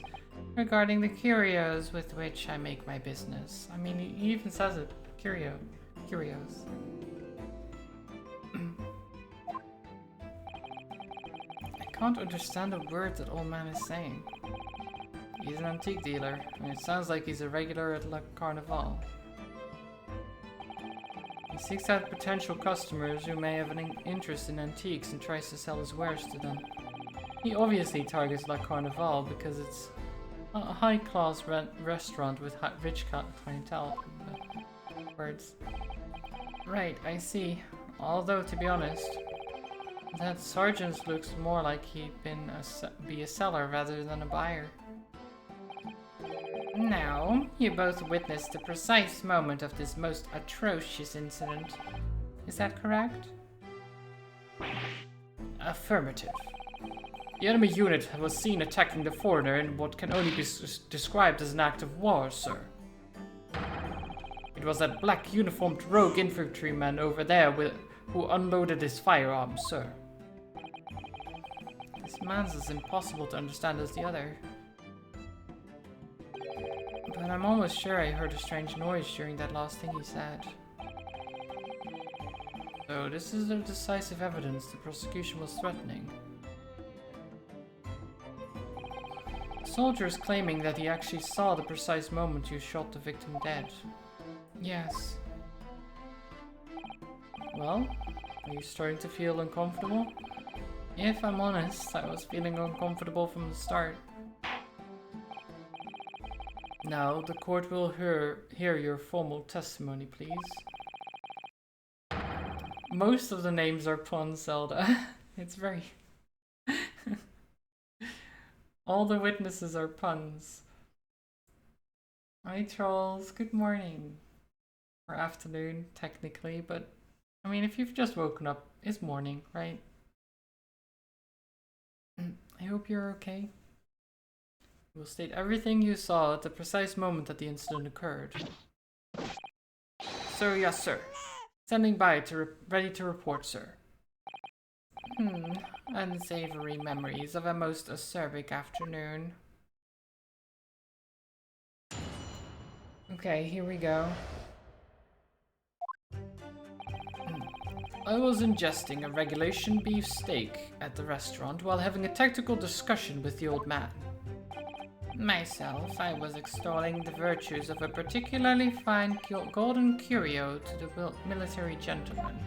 regarding the curios with which I make my business. I mean, he even says it. Curios. I can't understand a word that old man is saying. He's an antique dealer, and it sounds like he's a regular at La Carnival. He seeks out potential customers who may have an interest in antiques and tries to sell his wares to them. He obviously targets La Carnival because it's a high-class restaurant with rich clientele. Words. Right, I see. Although, to be honest, that sergeant looks more like he'd be a seller rather than a buyer. Now, you both witnessed the precise moment of this most atrocious incident. Is that correct? Affirmative. The enemy unit was seen attacking the foreigner in what can only be described as an act of war, sir. It was that black uniformed rogue infantryman over there who unloaded his firearms, sir. This man's as impossible to understand as the other. But I'm almost sure I heard a strange noise during that last thing he said. So this is the decisive evidence the prosecution was threatening. The soldier is claiming that he actually saw the precise moment you shot the victim dead. Yes. Well, are you starting to feel uncomfortable? If I'm honest, I was feeling uncomfortable from the start. Now, the court will hear your formal testimony, please. Most of the names are puns, Zelda. It's very... All the witnesses are puns. Hi, trolls. Good morning. Or afternoon, technically, but... I mean, if you've just woken up, it's morning, right? I hope you're okay. You will state everything you saw at the precise moment that the incident occurred. Sir, yes, sir. Standing by ready to report, sir. Unsavory memories of a most acerbic afternoon. Okay, here we go. I was ingesting a regulation beef steak at the restaurant while having a tactical discussion with the old man. Myself, I was extolling the virtues of a particularly fine golden curio to the military gentleman.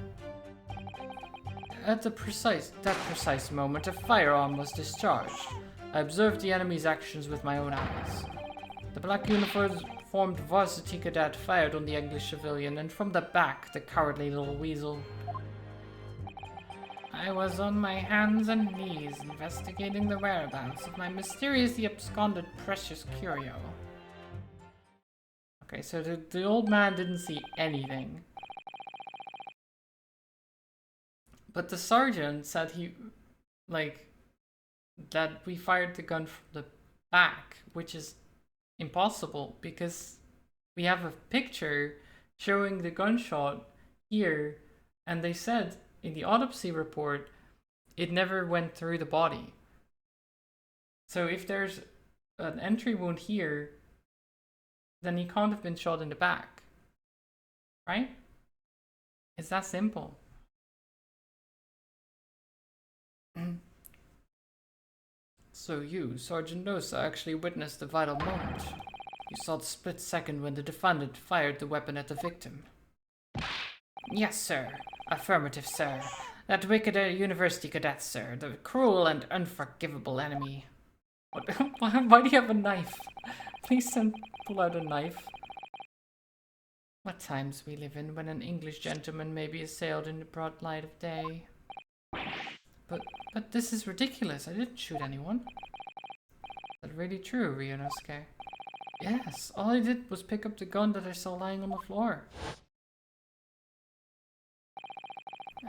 At that precise moment, a firearm was discharged. I observed the enemy's actions with my own eyes. The black uniformed varsity cadet fired on the English civilian, and from the back, the cowardly little weasel. I was on my hands and knees investigating the whereabouts of my mysteriously absconded precious curio. Okay, so the old man didn't see anything. But the sergeant said that we fired the gun from the back, which is impossible because we have a picture showing the gunshot here, and they said in the autopsy report it never went through the body. So if there's an entry wound here, then he can't have been shot in the back, right? It's that simple. So you, Sergeant Nosa, actually witnessed the vital moment. You saw the split second when the defendant fired the weapon at the victim. Yes, sir. Affirmative, sir. That wicked university cadet, sir. The cruel and unforgivable enemy. What? Why do you have a knife? Please don't pull out a knife. What times we live in when an English gentleman may be assailed in the broad light of day. But this is ridiculous. I didn't shoot anyone. Is that really true, Ryunosuke? Yes, all I did was pick up the gun that I saw lying on the floor.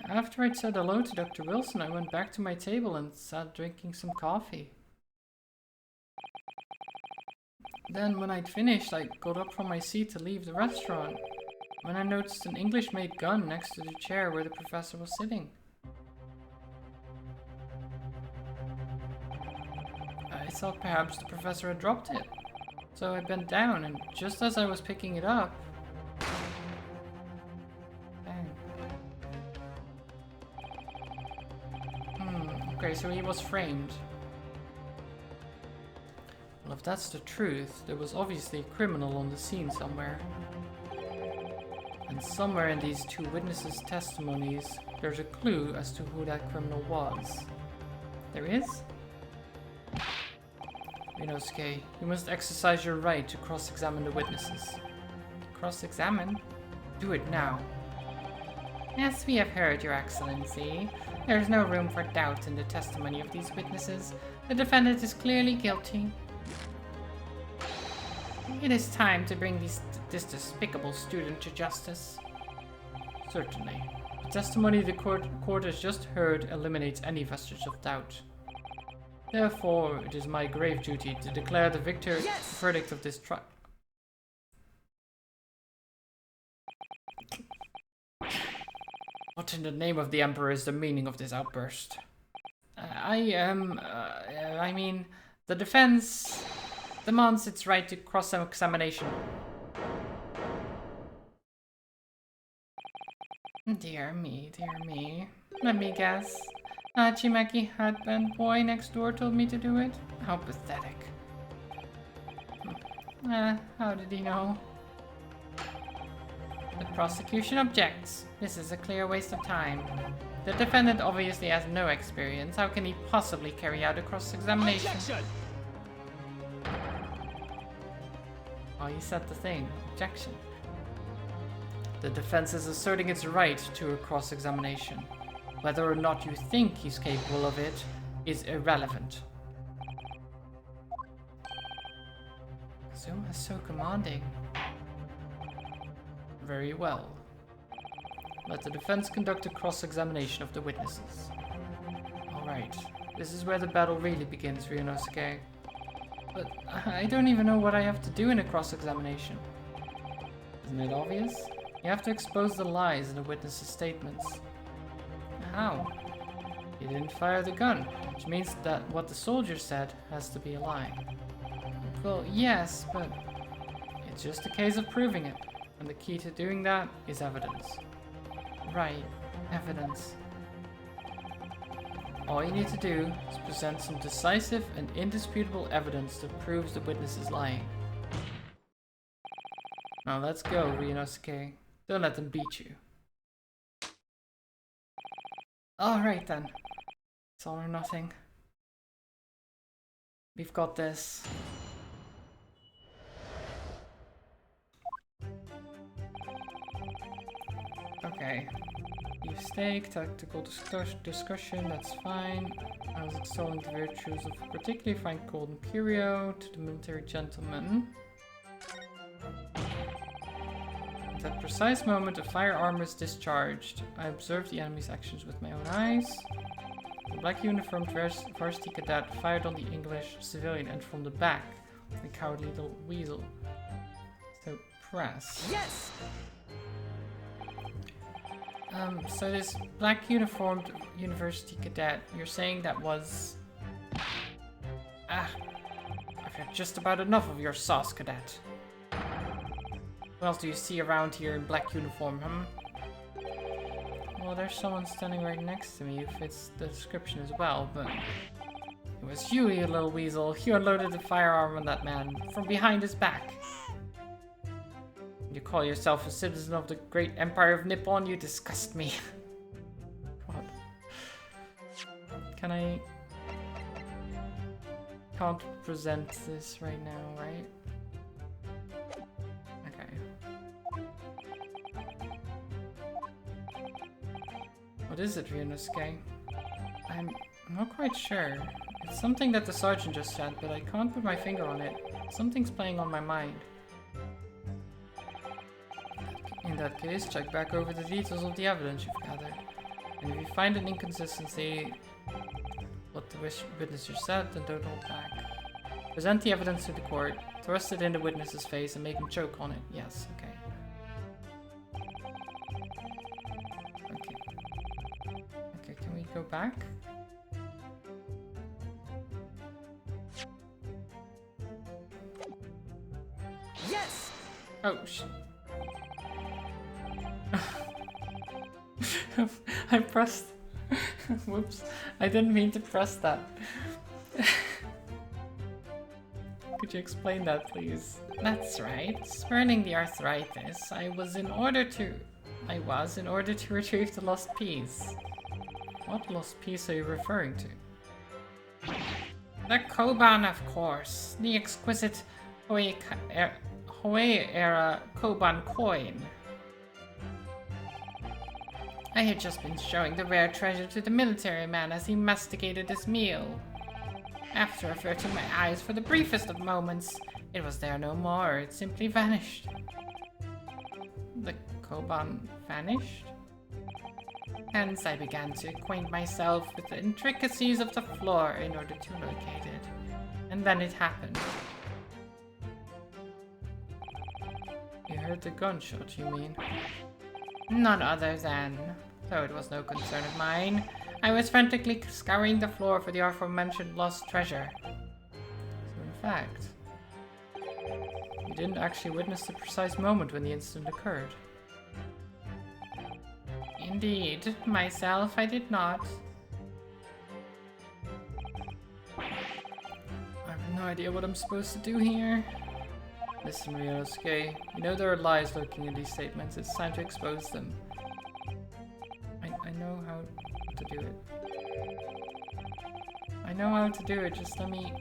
After I'd said hello to Dr. Wilson, I went back to my table and sat drinking some coffee. Then, when I'd finished, I got up from my seat to leave the restaurant, when I noticed an English-made gun next to the chair where the professor was sitting. I thought perhaps the professor had dropped it, so I bent down, and just as I was picking it up... Okay, so he was framed. Well, if that's the truth, there was obviously a criminal on the scene somewhere. And somewhere in these two witnesses' testimonies, there's a clue as to who that criminal was. There is? Ryunosuke, you must exercise your right to cross-examine the witnesses. Cross-examine? Do it now. Yes, we have heard, Your Excellency. There is no room for doubt in the testimony of these witnesses. The defendant is clearly guilty. It is time to bring this despicable student to justice. Certainly. The testimony the court has just heard eliminates any vestige of doubt. Therefore, it is my grave duty to declare the verdict of this trial. What in the name of the Emperor is the meaning of this outburst? I mean, the defense demands its right to cross-examination. Dear me, dear me. Let me guess. Hachimaki Headband Boy next door told me to do it? How pathetic. How did he know? The prosecution objects. This is a clear waste of time. The defendant obviously has no experience. How can he possibly carry out a cross-examination? Objection! Oh, you said the thing. Objection. The defense is asserting its right to a cross-examination. Whether or not you think he's capable of it is irrelevant. Zuma is so commanding. Very well. Let the defense conduct a cross-examination of the witnesses. Alright, this is where the battle really begins, Ryunosuke. But I don't even know what I have to do in a cross-examination. Isn't it obvious? You have to expose the lies in the witnesses' statements. How? He didn't fire the gun, which means that what the soldier said has to be a lie. Well, yes, but it's just a case of proving it. And the key to doing that is evidence. Right, evidence. All you need to do is present some decisive and indisputable evidence that proves the witness is lying. Now let's go, Ryunosuke. Don't let them beat you. Alright then. It's all or nothing. We've got this. Okay. Beef steak, tactical discussion, that's fine. I was extolling the virtues of a particularly fine cold Imperio to the military gentleman. At that precise moment, a firearm was discharged. I observed the enemy's actions with my own eyes. The black uniformed varsity cadet fired on the English civilian and from the back. The cowardly little weasel. So, press. Yes! So this black uniformed university cadet, you're saying that was... I've had just about enough of your sauce, cadet. What else do you see around here in black uniform, Well, there's someone standing right next to me who fits the description as well, but... It was you, you little weasel. You unloaded the firearm on that man from behind his back. You call yourself a citizen of the great Empire of Nippon? You disgust me. God. Can I... Can't present this right now, right? Okay. What is it, Ryunosuke? I'm not quite sure. It's something that the sergeant just said, but I can't put my finger on it. Something's playing on my mind. In that case, check back over the details of the evidence you've gathered. And if you find an inconsistency, what the witnesses said, then don't hold back. Present the evidence to the court, thrust it in the witness's face, and make him choke on it. Yes, okay. Okay, can we go back? Yes! Oh, shit. I pressed... Whoops. I didn't mean to press that. Could you explain that, please? That's right. Spurning the arthritis, I was in order to retrieve the lost piece. What lost piece are you referring to? The Koban, of course. The exquisite Hoei-era Koban coin. I had just been showing the rare treasure to the military man as he masticated his meal. After averting my eyes for the briefest of moments, it was there no more. It simply vanished. The Koban vanished? Hence, I began to acquaint myself with the intricacies of the floor in order to locate it. And then it happened. You heard the gunshot, you mean? None other than, though it was no concern of mine, I was frantically scouring the floor for the aforementioned lost treasure. So in fact, you didn't actually witness the precise moment when the incident occurred. Indeed, myself, I did not. I have no idea what I'm supposed to do here. Listen, Ryosuke, you know there are lies lurking in these statements. It's time to expose them. I know how to do it. I know how to do it, just let me...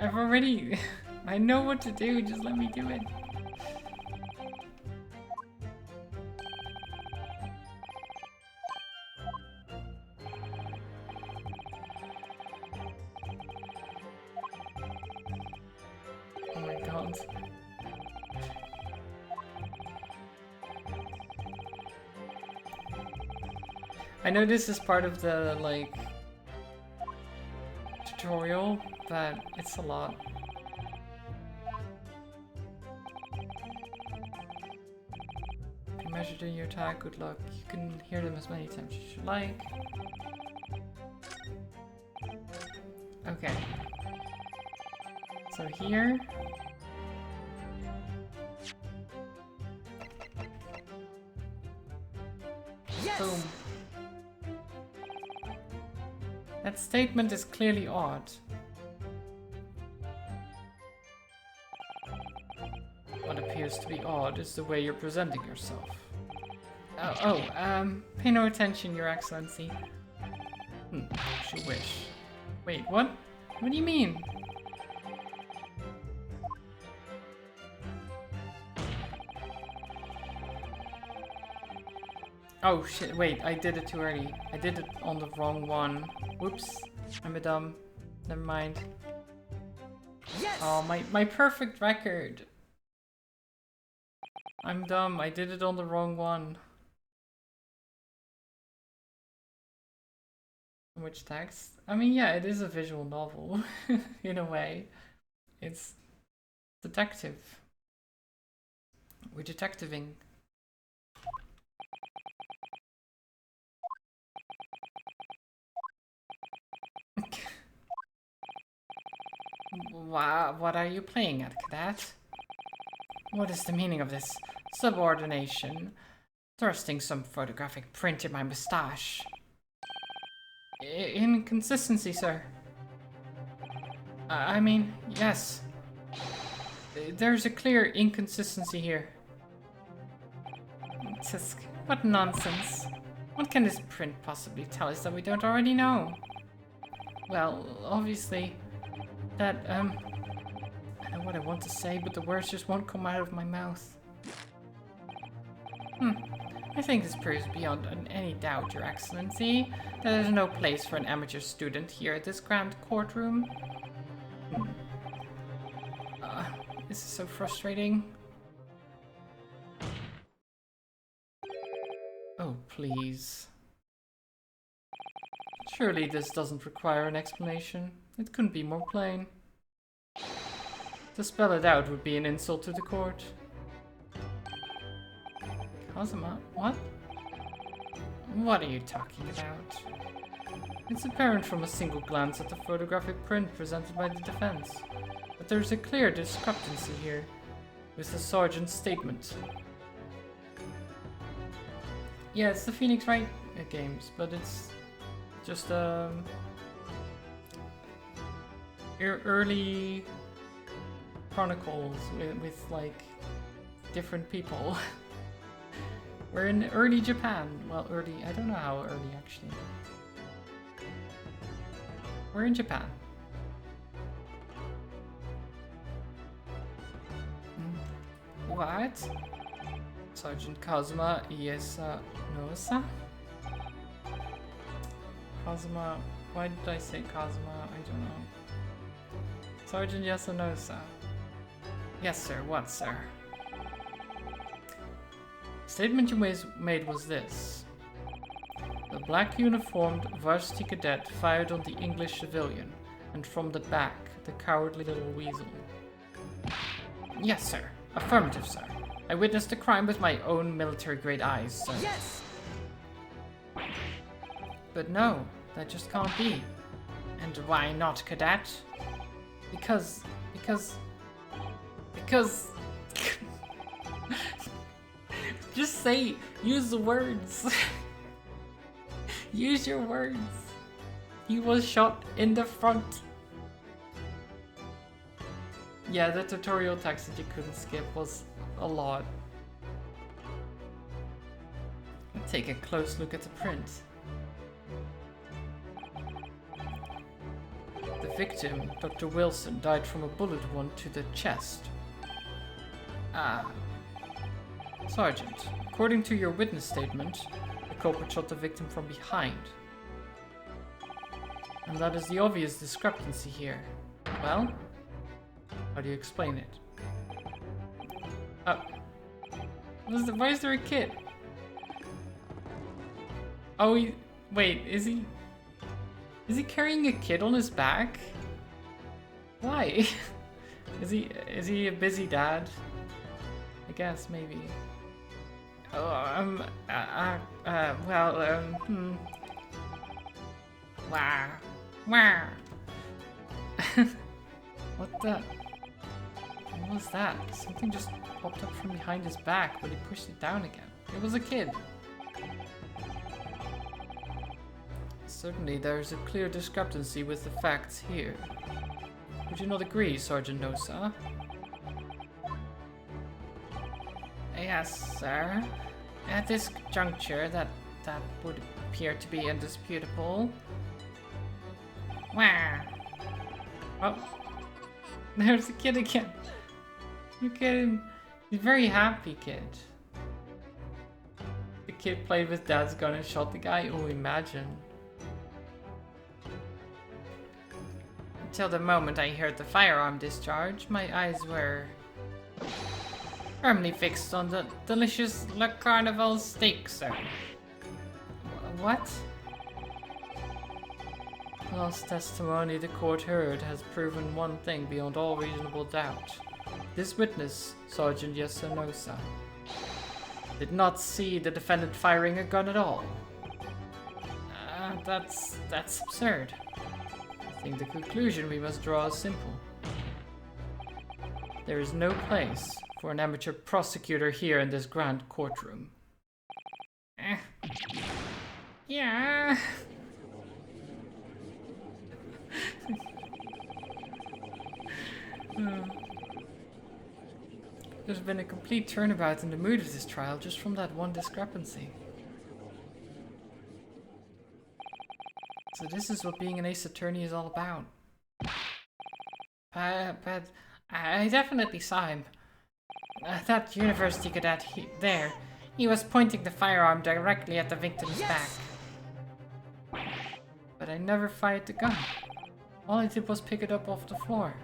I've already... I know what to do, just let me do it. Oh my god. I know this is part of the, like, tutorial, but it's a lot. If you measured in your attack, good luck. You can hear them as many times as you like. Okay. So here... Yes! Boom. That statement is clearly odd. What appears to be odd is the way you're presenting yourself. Pay no attention, Your Excellency. As you wish. Wait, what? What do you mean? Oh shit, wait, I did it too early. I did it on the wrong one. Whoops, I'm a dumb. Never mind. Yes! Oh, my perfect record. I'm dumb, I did it on the wrong one. Which text? I mean, yeah, it is a visual novel, in a way. It's detective. We're detectiving. Wow, what are you playing at, Cadet? What is the meaning of this subordination? Thrusting some photographic print in my moustache. Inconsistency, sir. I mean, yes. There's a clear inconsistency here. Tisk, what nonsense. What can this print possibly tell us that we don't already know? Well, obviously, I know what I want to say, but the words just won't come out of my mouth. I think this proves beyond any doubt, Your Excellency, that there's no place for an amateur student here at this grand courtroom. This is so frustrating. Oh, please. Surely this doesn't require an explanation. It couldn't be more plain. To spell it out would be an insult to the court. Kazuma? What? What are you talking about? It's apparent from a single glance at the photographic print presented by the defense that there's a clear discrepancy here with the sergeant's statement. Yeah, it's the Phoenix Wright games, but it's just early Chronicles with like different people. We're in early Japan. Well, early, I don't know how early actually. We're in Japan. What? Sergeant Kazuma Nosa? Kazuma, why did I say Kazuma? I don't know. Sergeant Yasunosa. Yes, sir. What, sir? The statement you made was this. The black uniformed varsity cadet fired on the English civilian, and from the back, the cowardly little weasel. Yes, sir. Affirmative, sir. I witnessed the crime with my own military-grade eyes, sir. Yes! But no, that just can't be. And why not, cadet? Because... Just say, use the words. Use your words. He was shot in the front. Yeah, the tutorial text that you couldn't skip was a lot. Let's take a close look at the print. The victim, Dr. Wilson, died from a bullet wound to the chest. Ah. Sergeant, according to your witness statement, the culprit shot the victim from behind. And that is the obvious discrepancy here. Well, how do you explain it? Oh. Why is there a kid? Oh, wait, is he carrying a kid on his back? Why? Is he a busy dad? I guess, maybe. Oh, Wow. Wow. What was that? Something just popped up from behind his back, but he pushed it down again. It was a kid. Certainly, there's a clear discrepancy with the facts here. Would you not agree, Sergeant Nosa? Yes, sir. At this juncture, that would appear to be indisputable. Wow. Oh, there's a kid again. Look at him. He's a very happy kid. The kid played with dad's gun and shot the guy. Oh, imagine. Until the moment I heard the firearm discharge, my eyes were firmly fixed on the delicious Le Carnival steak, sir. What? Last testimony the court heard has proven one thing beyond all reasonable doubt. This witness, Sergeant Yasunosa, did not see the defendant firing a gun at all. That's absurd. I think the conclusion we must draw is simple. There is no place for an amateur prosecutor here in this grand courtroom. Yeah. There's been a complete turnabout in the mood of this trial just from that one discrepancy. So this is what being an ace attorney is all about. but I definitely saw him. That university cadet there, he was pointing the firearm directly at the victim's back. But I never fired the gun. All I did was pick it up off the floor.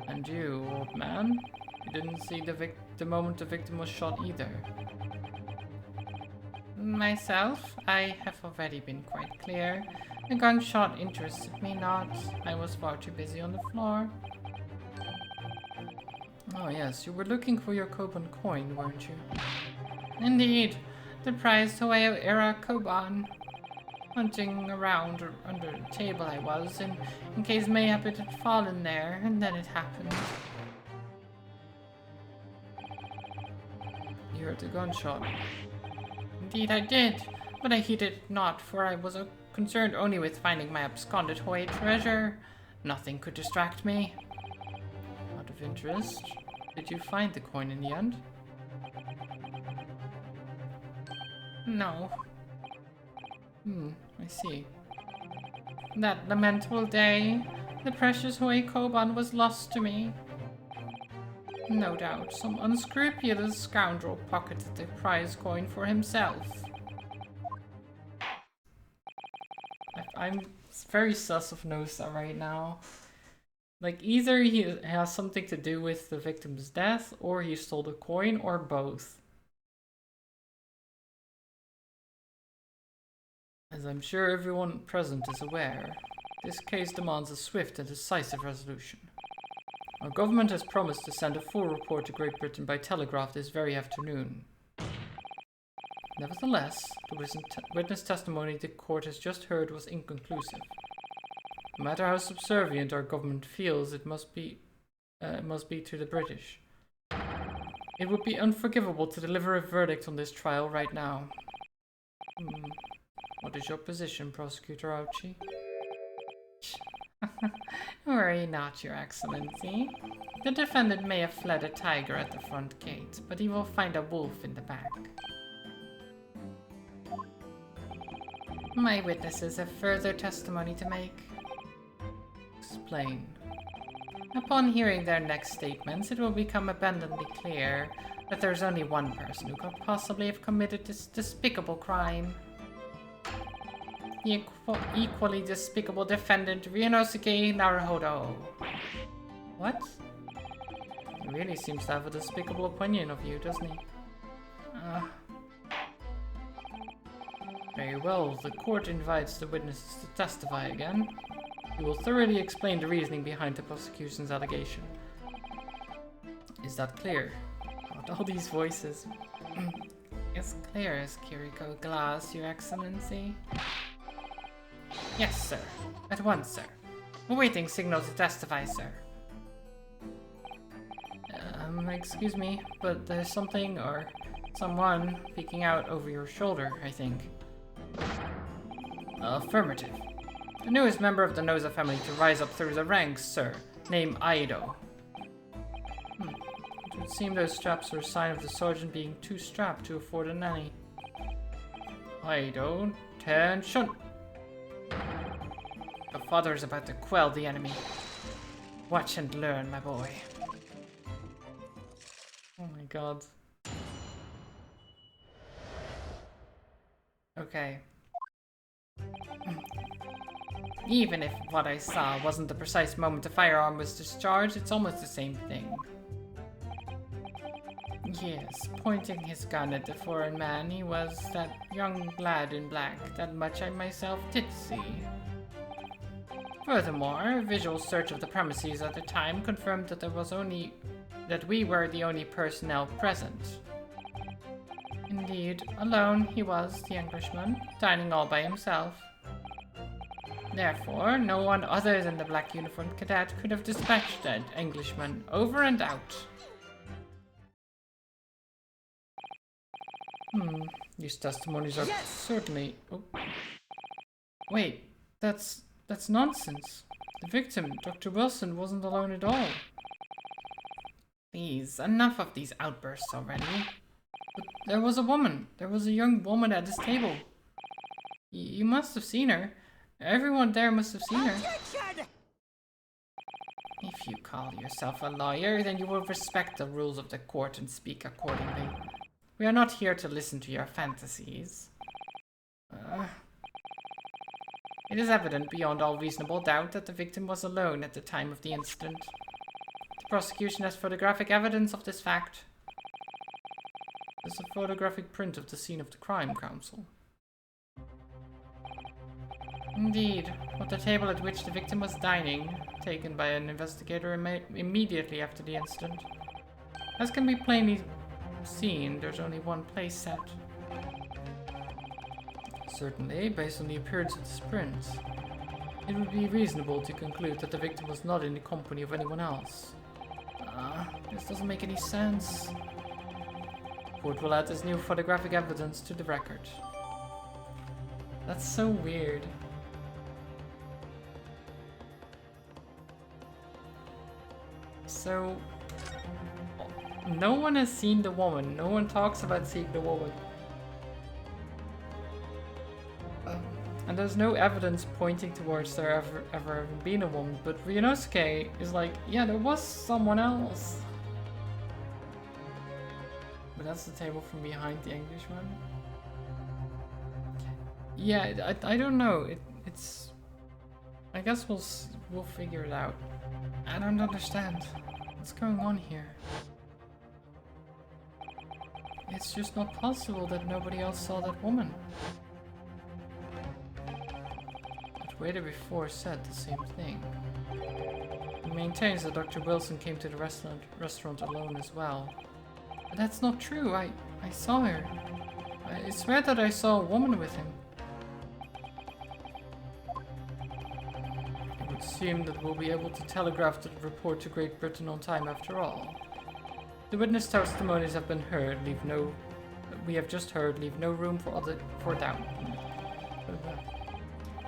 And you, old man? You didn't see the moment the victim was shot either. Myself, I have already been quite clear. The gunshot interested me not. I was far too busy on the floor. Oh yes, you were looking for your Koban coin, weren't you? Indeed, the prized Toei-era Koban. Hunting around under the table I was, in case mayhap it had fallen there, and then it happened. You heard the gunshot. Indeed I did, but I heeded it not, for I was concerned only with finding my absconded Toei treasure. Nothing could distract me. Out of interest, did you find the coin in the end? No. I see. That lamentable day, the precious Hui Koban was lost to me. No doubt, some unscrupulous scoundrel pocketed the prize coin for himself. I'm very sus of Nosa right now. Like, either he has something to do with the victim's death, or he stole the coin, or both. As I'm sure everyone present is aware, this case demands a swift and decisive resolution. Our government has promised to send a full report to Great Britain by telegraph this very afternoon. Nevertheless, the witness testimony the court has just heard was inconclusive. No matter how subservient our government feels it must be to the British. It would be unforgivable to deliver a verdict on this trial right now. What is your position, Prosecutor Ouchie? Worry not, Your Excellency. The defendant may have fled a tiger at the front gate, but he will find a wolf in the back. My witnesses have further testimony to make. Explain. Upon hearing their next statements, it will become abundantly clear that there's only one person who could possibly have committed this despicable crime. The equally despicable defendant, Ryunosuke Naruhodo. What? He really seems to have a despicable opinion of you, doesn't he? Very well, the court invites the witnesses to testify again. We will thoroughly explain the reasoning behind the prosecution's allegation. Is that clear? God, all these voices. As clear as Kiriko glass, Your Excellency. Yes, sir. At once, sir. Awaiting signal to testify, sir. Excuse me, but there's something or someone peeking out over your shoulder, I think. Affirmative. The newest member of the Noza family to rise up through the ranks, sir. Name Aido. It would seem those straps are a sign of the sergeant being too strapped to afford a nanny. Aido, attention! The father is about to quell the enemy. Watch and learn, my boy. Oh my god. Okay. Even if what I saw wasn't the precise moment the firearm was discharged, it's almost the same thing. Yes, pointing his gun at the foreign man, he was that young lad in black. That much I myself did see. Furthermore, a visual search of the premises at the time confirmed that we were the only personnel present. Indeed, alone he was, the Englishman, dining all by himself. Therefore, no one other than the black uniformed cadet could have dispatched that Englishman over and out. These testimonies are certainly... Oh. Wait, that's nonsense. The victim, Dr. Wilson, wasn't alone at all. Please, enough of these outbursts already. But there was a woman. There was a young woman at this table. You must have seen her. Everyone there must have seen her. Attention! If you call yourself a lawyer, then you will respect the rules of the court and speak accordingly. We are not here to listen to your fantasies. It is evident beyond all reasonable doubt that the victim was alone at the time of the incident. The prosecution has photographic evidence of this fact. There's a photographic print of the scene of the crime, Counsel. Indeed, at the table at which the victim was dining, taken by an investigator immediately after the incident. As can be plainly seen, there's only one place set. Certainly, based on the appearance of this print, it would be reasonable to conclude that the victim was not in the company of anyone else. This doesn't make any sense. The court will add this new photographic evidence to the record. That's so weird. So, no one has seen the woman. No one talks about seeing the woman. And there's no evidence pointing towards there ever having been a woman. But Ryunosuke is like, yeah, there was someone else. But that's the table from behind the Englishman. Yeah, I don't know. It's. I guess we'll figure it out. I don't understand. What's going on here? It's just not possible that nobody else saw that woman. The waiter before said the same thing. He maintains that Dr. Wilson came to the restaurant alone as well. But that's not true. I saw her. I swear that I saw a woman with him. It would seem that we'll be able to telegraph the report to Great Britain on time after all. The witness testimonies have been heard. We have just heard. Leave no room for doubt.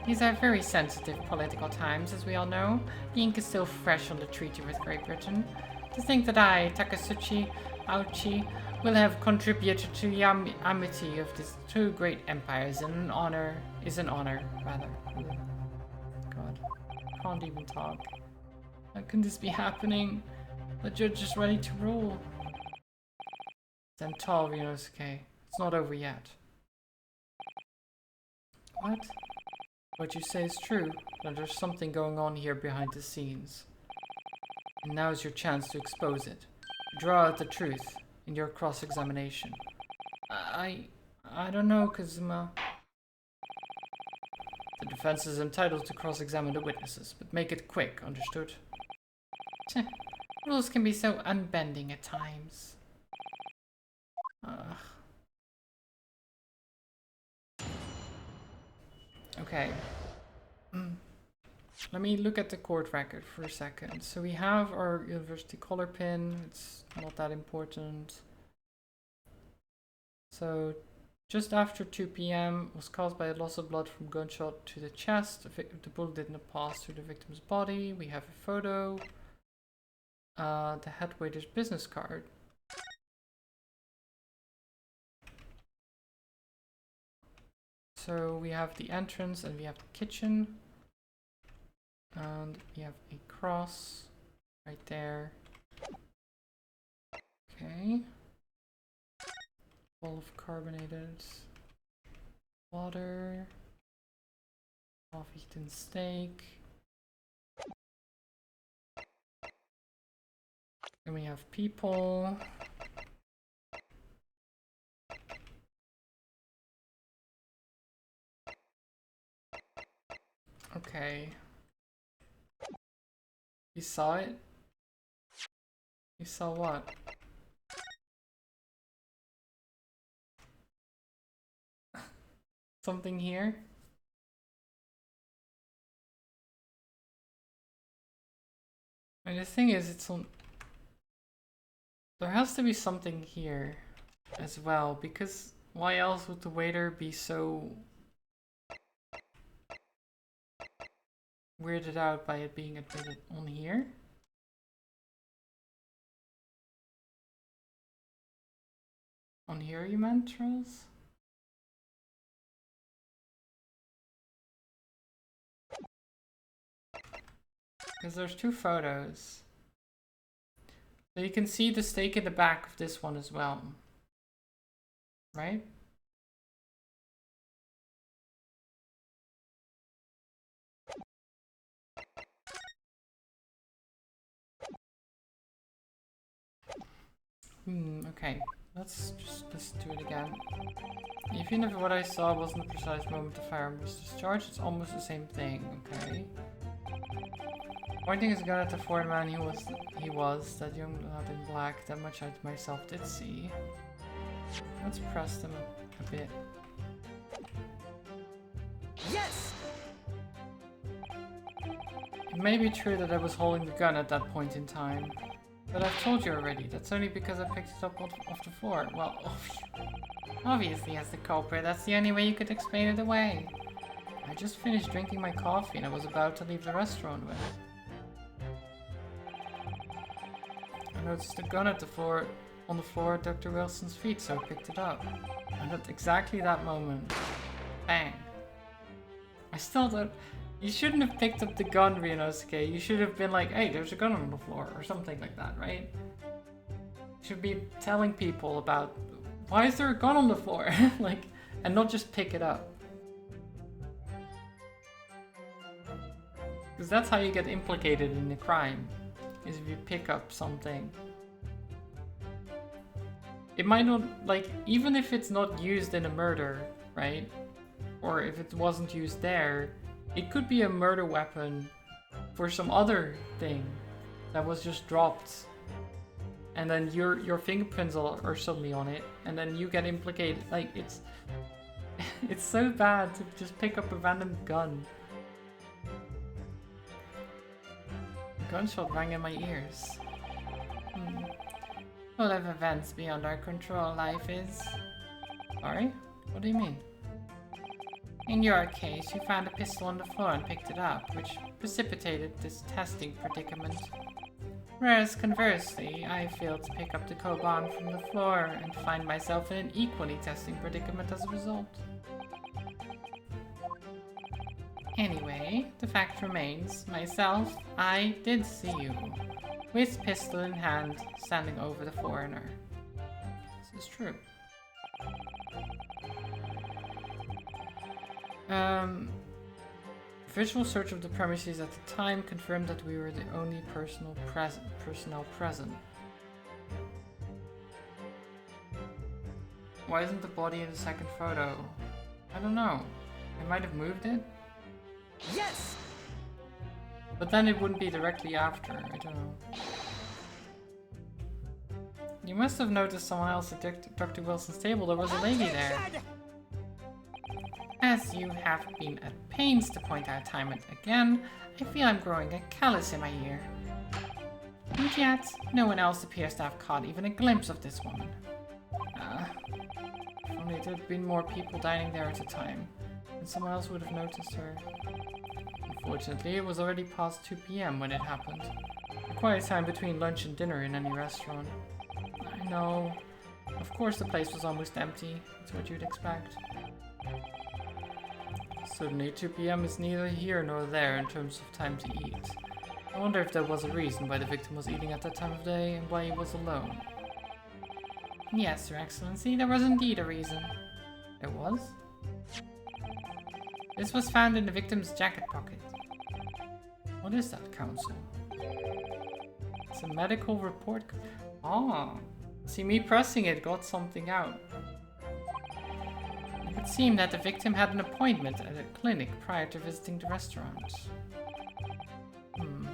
These are very sensitive political times, as we all know. The ink is still fresh on the treaty with Great Britain. To think that I, Takasuchi Auchi, will have contributed to the amity of these two great empires is an honor, rather. God, can't even talk. How can this be happening? The judge is ready to rule. Then tall, Ryunosuke. It's not over yet. What? What you say is true, but there's something going on here behind the scenes. And now is your chance to expose it. Draw out the truth in your cross-examination. I don't know, Kazuma. The defense is entitled to cross-examine the witnesses, but make it quick, understood? Rules can be so unbending at times. Okay. Let me look at the court record for a second. So we have our university collar pin. It's not that important. So just after 2 p.m. was caused by a loss of blood from gunshot to the chest. The bullet did not pass through the victim's body. We have a photo. The head waiter's business card. So we have the entrance and we have the kitchen. And we have a cross right there. Okay. Bowl of carbonated water. Half-eaten steak. And we have people. Okay. You saw it? You saw what? Something here? And the thing is, it's on... There has to be something here as well, because why else would the waiter be so weirded out by it being admitted on here? On here, you meant, Charles? Because there's two photos. So you can see the stake in the back of this one as well. Right? Okay. Let's do it again. Even if what I saw wasn't the precise moment the firearm was discharged, it's almost the same thing, okay? Pointing his gun at the foreign man he was, that young lad in black, that much I myself did see. Let's press them a bit. Yes! It may be true that I was holding the gun at that point in time, but I've told you already, that's only because I picked it up off the floor. Well, obviously as the culprit, that's the only way you could explain it away. I just finished drinking my coffee and I was about to leave the restaurant with it. I noticed the gun on the floor at Dr. Wilson's feet, so I picked it up. And at exactly that moment, bang. I still don't... You shouldn't have picked up the gun, Ryunosuke. You should have been like, hey, there's a gun on the floor, or something like that, right? You should be telling people about, why is there a gun on the floor? Like, and not just pick it up. Because that's how you get implicated in a crime, is if you pick up something. It might not, like, even if it's not used in a murder, right? Or if it wasn't used there, it could be a murder weapon for some other thing that was just dropped. And then your fingerprints are suddenly on it, and then you get implicated. Like, it's it's so bad to just pick up a random gun. A gunshot rang in my ears. Full of events beyond our control, life is. Sorry? What do you mean? In your case, you found a pistol on the floor and picked it up, which precipitated this testing predicament. Whereas conversely, I failed to pick up the Koban from the floor and find myself in an equally testing predicament as a result. Anyway, the fact remains, myself, I did see you, with pistol in hand, standing over the foreigner. This is true. Visual search of the premises at the time confirmed that we were the only personnel present. Why isn't the body in the second photo? I don't know. They might have moved it? Yes! But then it wouldn't be directly after. I don't know. You must have noticed someone else at Dr. Wilson's table. There was a lady there. As you have been at pains to point out time and again, I feel I'm growing a callus in my ear. And yet, no one else appears to have caught even a glimpse of this woman. If only there had been more people dining there at the time, and someone else would have noticed her. Unfortunately, it was already past 2 p.m. when it happened. A quiet time between lunch and dinner in any restaurant. I know. Of course the place was almost empty. That's what you'd expect. Certainly 2 p.m. is neither here nor there in terms of time to eat. I wonder if there was a reason why the victim was eating at that time of day and why he was alone. Yes, Your Excellency, there was indeed a reason. There was? This was found in the victim's jacket pocket. What is that, Counsel? It's a medical report. Ah, see, me pressing it got something out. It would seem that the victim had an appointment at a clinic prior to visiting the restaurant.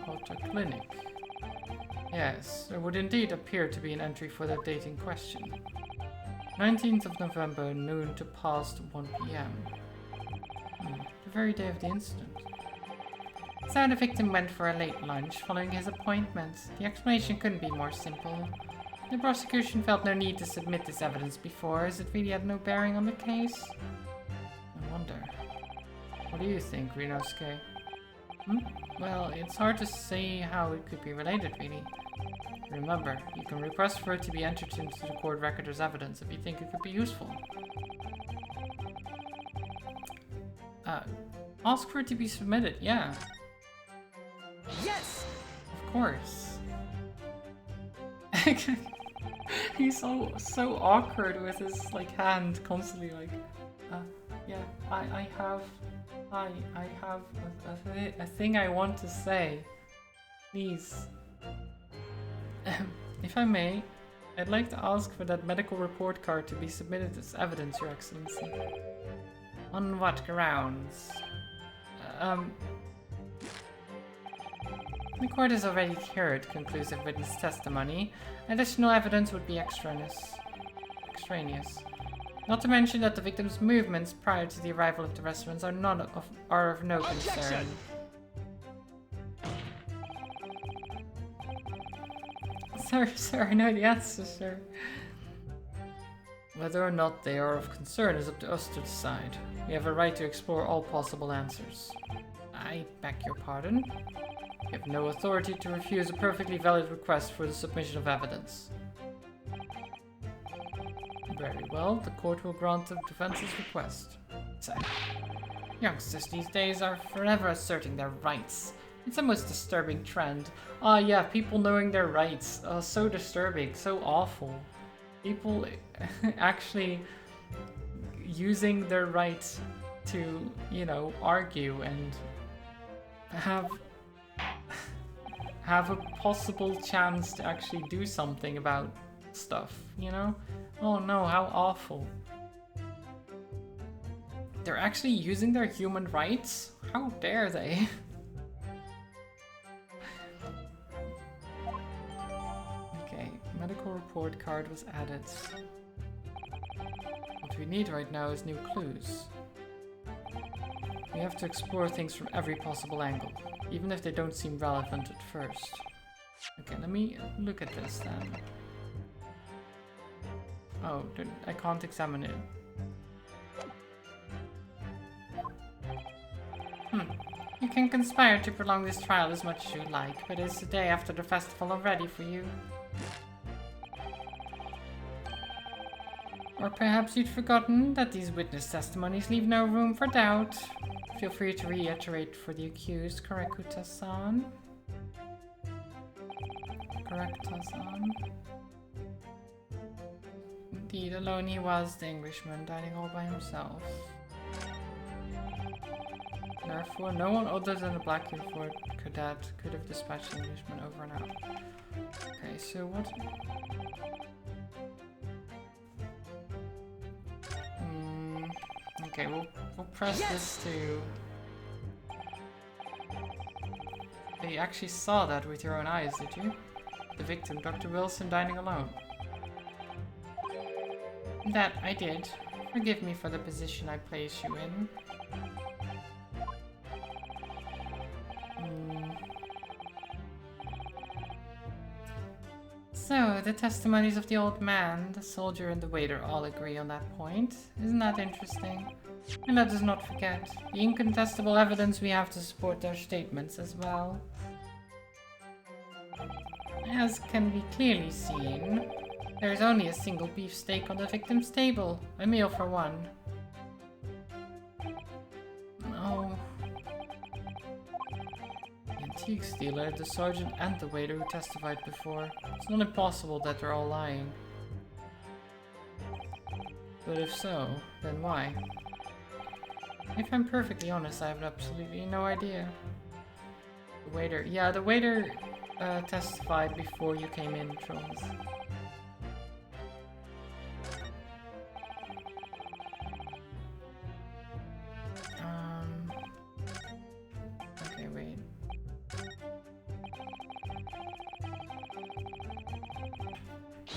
What a clinic. Yes, there would indeed appear to be an entry for the date in question. 19th of November, noon to past 1 p.m. The very day of the incident. So the victim went for a late lunch following his appointment. The explanation couldn't be more simple. The prosecution felt no need to submit this evidence before, as it really had no bearing on the case. I wonder. What do you think, Ryunosuke? Well, it's hard to say how it could be related, really. Remember, you can request for it to be entered into the court record as evidence if you think it could be useful. Ask for it to be submitted, yeah. Yes! Of course. He's so awkward with his like hand constantly like, yeah, I have a thing I want to say. Please. If I may, I'd like to ask for that medical report card to be submitted as evidence, Your Excellency. On what grounds? The court has already heard conclusive witness testimony. Additional evidence would be extraneous. Not to mention that the victim's movements prior to the arrival of the restaurants are of no concern. Sir, I know the answer, sir. Whether or not they are of concern is up to us to decide. We have a right to explore all possible answers. I beg your pardon? You have no authority to refuse a perfectly valid request for the submission of evidence. Very well, the court will grant the defense's request. So, youngsters these days are forever asserting their rights. It's a most disturbing trend. Yeah, people knowing their rights. So disturbing, so awful. People actually using their rights to, you know, argue and have a possible chance to actually do something about stuff, you know? Oh no, how awful. They're actually using their human rights? How dare they? Okay, medical report card was added. What we need right now is new clues. We have to explore things from every possible angle, even if they don't seem relevant at first. Okay, let me look at this then. Oh, I can't examine it. You can conspire to prolong this trial as much as you like, but it's the day after the festival already for you. Or perhaps you'd forgotten that these witness testimonies leave no room for doubt. Feel free to reiterate for the accused, Karakuta-san. Karakuta-san. Indeed, alone he was, the Englishman, dining all by himself. Therefore, no one other than a black uniformed cadet could have dispatched the Englishman over and out. Okay, so what... Okay, we'll press this to... You actually saw that with your own eyes, did you? The victim, Dr. Wilson, dining alone. That I did. Forgive me for the position I placed you in. So, the testimonies of the old man, the soldier, and the waiter all agree on that point. Isn't that interesting? And let us not forget the incontestable evidence we have to support their statements as well. As can be clearly seen, there is only a single beef steak on the victim's table, a meal for one. Oh. The antiques dealer, the sergeant, and the waiter who testified before. It's not impossible that they're all lying. But if so, then why? If I'm perfectly honest, I have absolutely no idea. The waiter... Yeah, the waiter testified before you came in, Trolls. Okay, wait.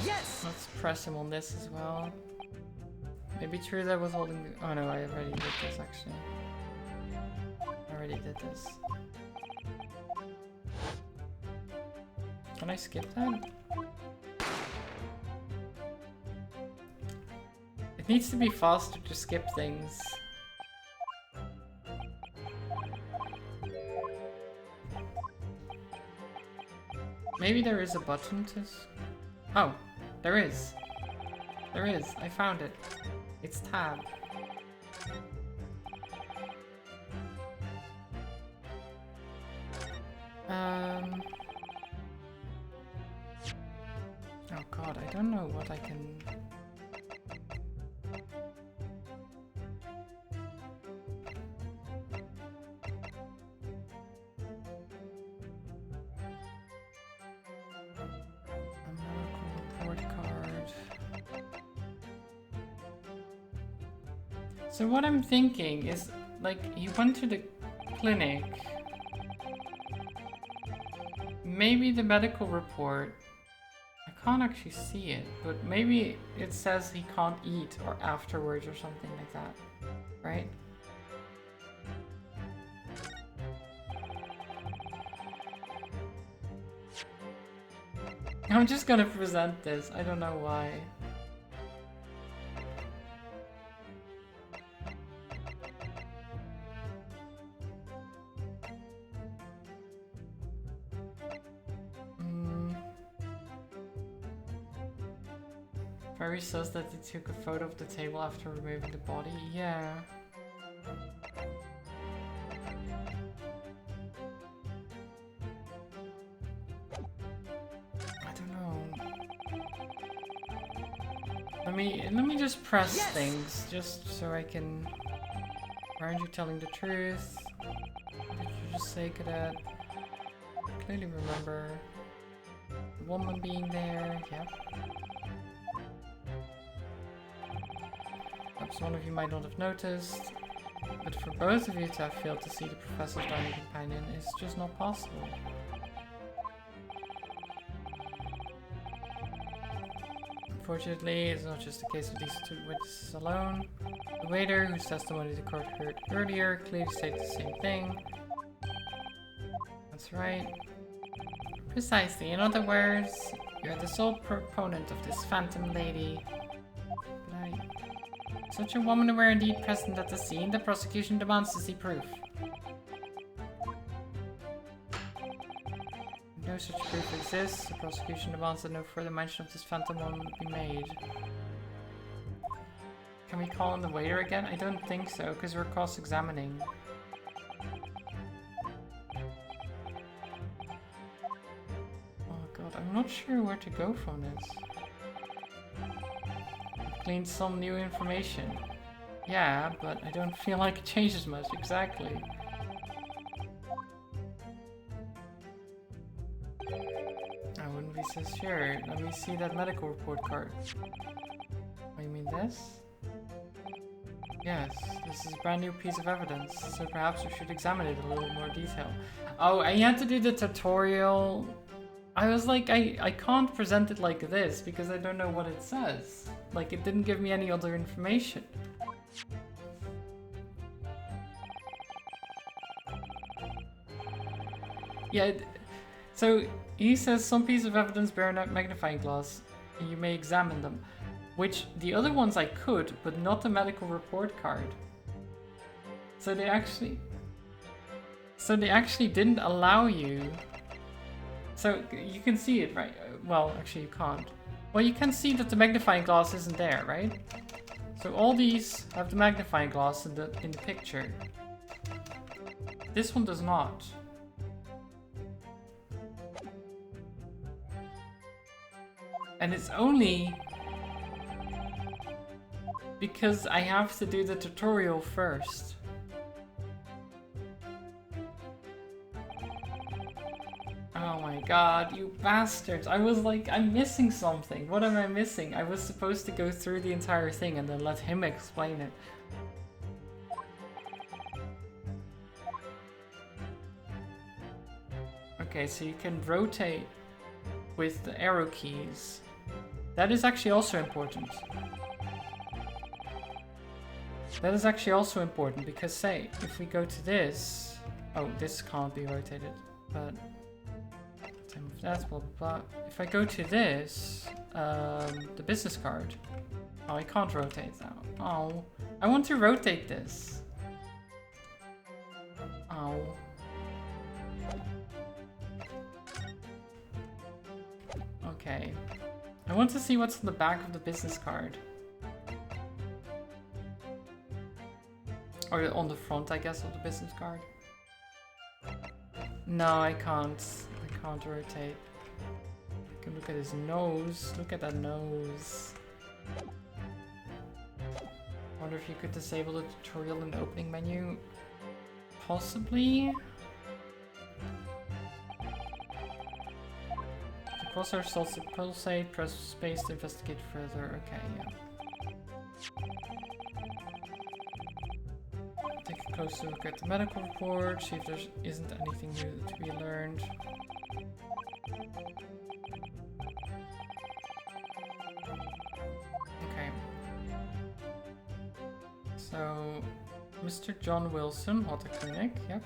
Yes! Let's press him on this as well. Maybe true that was holding the... Oh no, I already did this actually. I already did this. Can I skip that? It needs to be faster to skip things. Maybe there is a button to... Oh, there is. There is. I found it. It's tab. Oh god, I don't know what I can... A medical report card. So what I'm thinking is, like, he went to the clinic. Maybe the medical report, I can't actually see it, but maybe it says he can't eat or afterwards or something like that, right? I'm just gonna present this, I don't know why. Ferry says that he took a photo of the table after removing the body. Yeah. I don't know. Let me just press things just so I can. Aren't you telling the truth? What did you just say, Cadet? I clearly remember the woman being there. Yep. Perhaps one of you might not have noticed, but for both of you to have failed to see the professor's dining companion is just not possible. Unfortunately, it's not just a case of these two witnesses alone. The waiter, whose testimony the court heard earlier, clearly stated the same thing. That's right. Precisely. In other words, you're the sole proponent of this phantom lady. Such a woman were indeed present at the scene. The prosecution demands to see proof. No such proof exists. The prosecution demands that no further mention of this phantom woman be made. Can we call on the waiter again? I don't think so, because we're cross-examining. Oh god, I'm not sure where to go from this. Gleaned some new information. Yeah, but I don't feel like it changes much, exactly. I wouldn't be so sure. Let me see that medical report card. Oh, you mean this? Yes, this is a brand new piece of evidence, so perhaps we should examine it in a little more detail. Oh, I had to do the tutorial. I was like, I can't present it like this because I don't know what it says. Like, it didn't give me any other information. Yeah, so he says some piece of evidence bear a magnifying glass and you may examine them. Which, the other ones I could, but not the medical report card. So they actually didn't allow you. So you can see it, right? Well, actually you can't. Well, you can see that the magnifying glass isn't there, right? So all these have the magnifying glass in the picture. This one does not. And it's only because I have to do the tutorial first. Oh my god, you bastards. I was like, I'm missing something. What am I missing? I was supposed to go through the entire thing and then let him explain it. Okay, so you can rotate with the arrow keys. That is actually also important. That is actually also important because, say, if we go to this... Oh, this can't be rotated, but... That's blah, blah, blah. If I go to this, the business card. Oh, I can't rotate that. Oh, I want to rotate this. Oh. Okay. I want to see what's on the back of the business card. Or on the front, I guess, of the business card. No, I can't. I can't rotate. I can look at his nose. Look at that nose. Wonder if you could disable the tutorial in the opening menu. Possibly. The crosshair starts to pulsate. Press space to investigate further. Okay, yeah. Take a closer look at the medical report. See if there isn't anything new to be learned. Okay. So, Mr. John Wilson, Hotta Clinic, yep.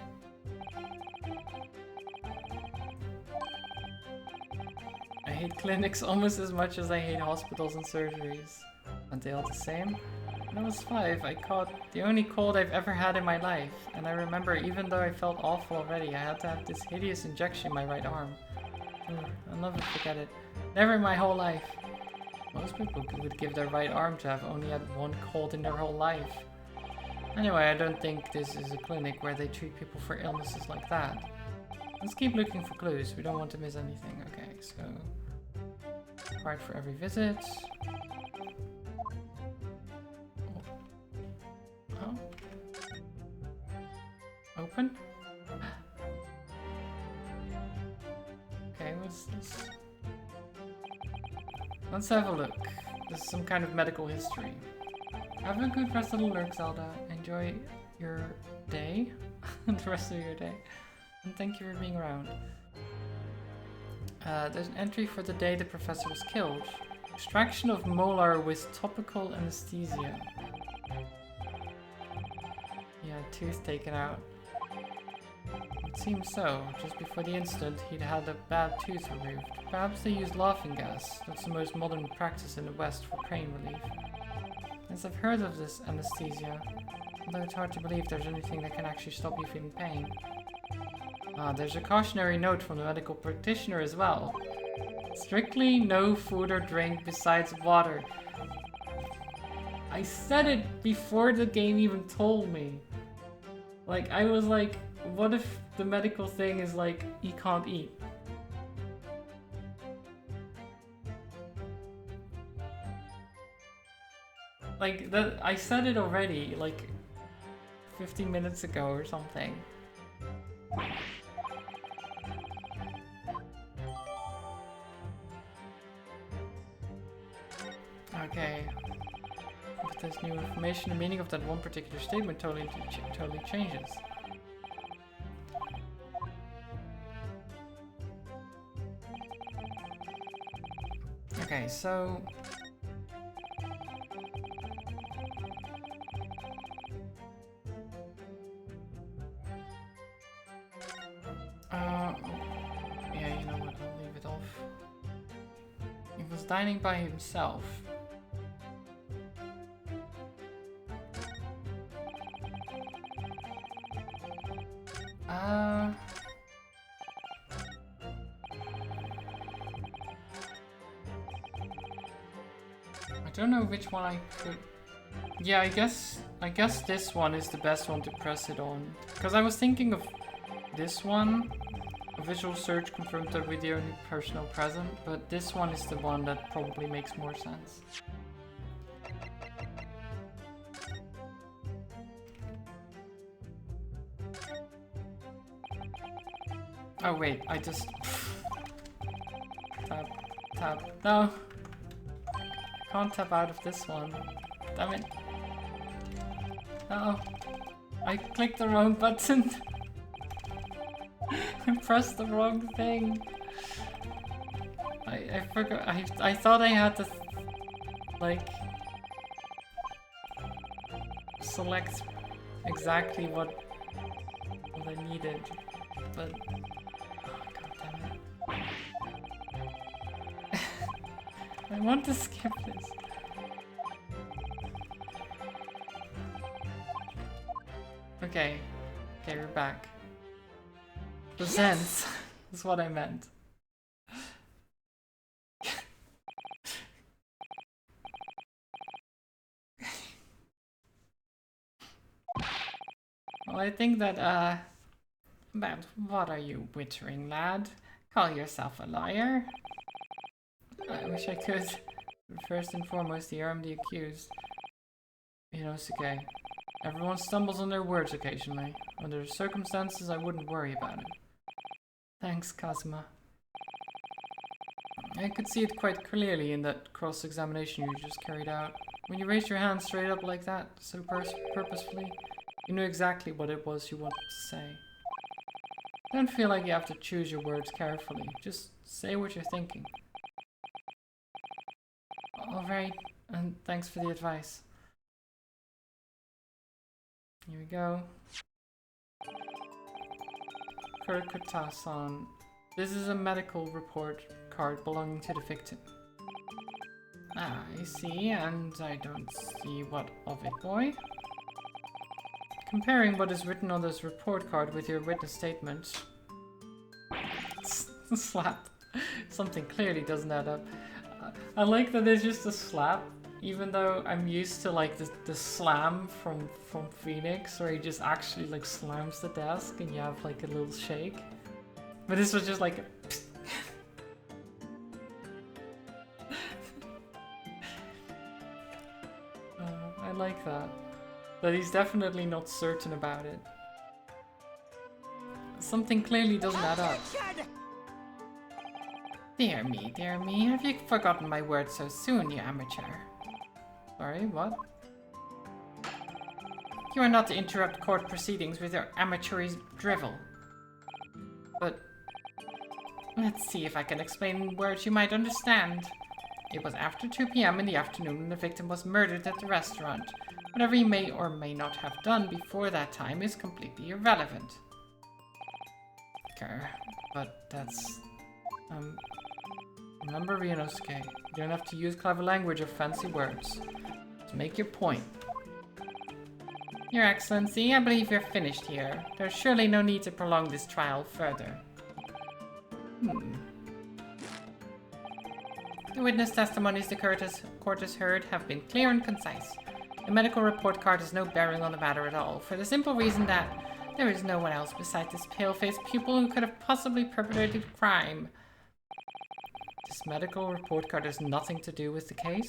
I hate clinics almost as much as I hate hospitals and surgeries. Aren't they all the same? When I was 5, I caught the only cold I've ever had in my life, and I remember even though I felt awful already, I had to have this hideous injection in my right arm. I'll never forget it. Never in my whole life. Most people would give their right arm to have only had one cold in their whole life. Anyway, I don't think this is a clinic where they treat people for illnesses like that. Let's keep looking for clues. We don't want to miss anything. Okay, so... required for every visit. Oh. Open? Okay, what's this? Let's have a look. This is some kind of medical history. Have a good rest of the lurk, Zelda. Enjoy your day. The rest of your day. And thank you for being around. There's an entry for the day the professor was killed. Extraction of molar with topical anesthesia. Yeah, tooth taken out. It seems so. Just before the incident, he'd had a bad tooth removed. Perhaps they used laughing gas. That's the most modern practice in the West for pain relief. Yes, I've heard of this anesthesia, although it's hard to believe there's anything that can actually stop you feeling pain. Ah, there's a cautionary note from the medical practitioner as well. Strictly no food or drink besides water. I said it before the game even told me. Like, I was like, what if the medical thing is like, you can't eat? Like, I said it already, like, 15 minutes ago or something. Okay. With this new information, the meaning of that one particular statement totally changes. Okay, so... yeah, you know what, I'll leave it off. He was dining by himself. I don't know which one I could... Yeah, I guess this one is the best one to press it on. Because I was thinking of this one. A visual search confirmed that with the only personnel present, but this one is the one that probably makes more sense. Oh wait, I just... Tap. No! Can't tap out of this one. Damn it. No. I clicked the wrong button. I pressed the wrong thing. I forgot. I thought I had to like select exactly what I needed, but oh, god damn it. I want to skip this. Okay, we're back. The sense is what I meant. Well, I think that But what are you wittering, lad? Call yourself a lawyer? I wish I could. But first and foremost, the arm the accused. Inosuke. Everyone stumbles on their words occasionally. Under the circumstances, I wouldn't worry about it. Thanks, Kazuma. I could see it quite clearly in that cross-examination you just carried out. When you raised your hand straight up like that, so purposefully, you knew exactly what it was you wanted to say. Don't feel like you have to choose your words carefully. Just say what you're thinking. Alright, and thanks for the advice. Here we go. Kurukata-san. This is a medical report card belonging to the victim. Ah, I see, and I don't see what of it, boy. Comparing what is written on this report card with your witness statement. Slap. Something clearly doesn't add up. I like that it's just a slap, even though I'm used to like the slam from Phoenix, where he just actually like slams the desk and you have like a little shake. But this was just like I like that. But he's definitely not certain about it. Something clearly doesn't add up. Dear me, have you forgotten my words so soon, you amateur? Sorry, what? You are not to interrupt court proceedings with your amateurish drivel. But let's see if I can explain in words you might understand. It was after 2 p.m. in the afternoon when the victim was murdered at the restaurant. Whatever he may or may not have done before that time is completely irrelevant. Okay, but that's... Remember, Ryunosuke, you don't have to use clever language or fancy words. Just make your point. Your Excellency, I believe you're finished here. There's surely no need to prolong this trial further. The witness testimonies the court has heard have been clear and concise. The medical report card has no bearing on the matter at all, for the simple reason that there is no one else besides this pale-faced pupil who could have possibly perpetrated the crime. This medical report card has nothing to do with the case?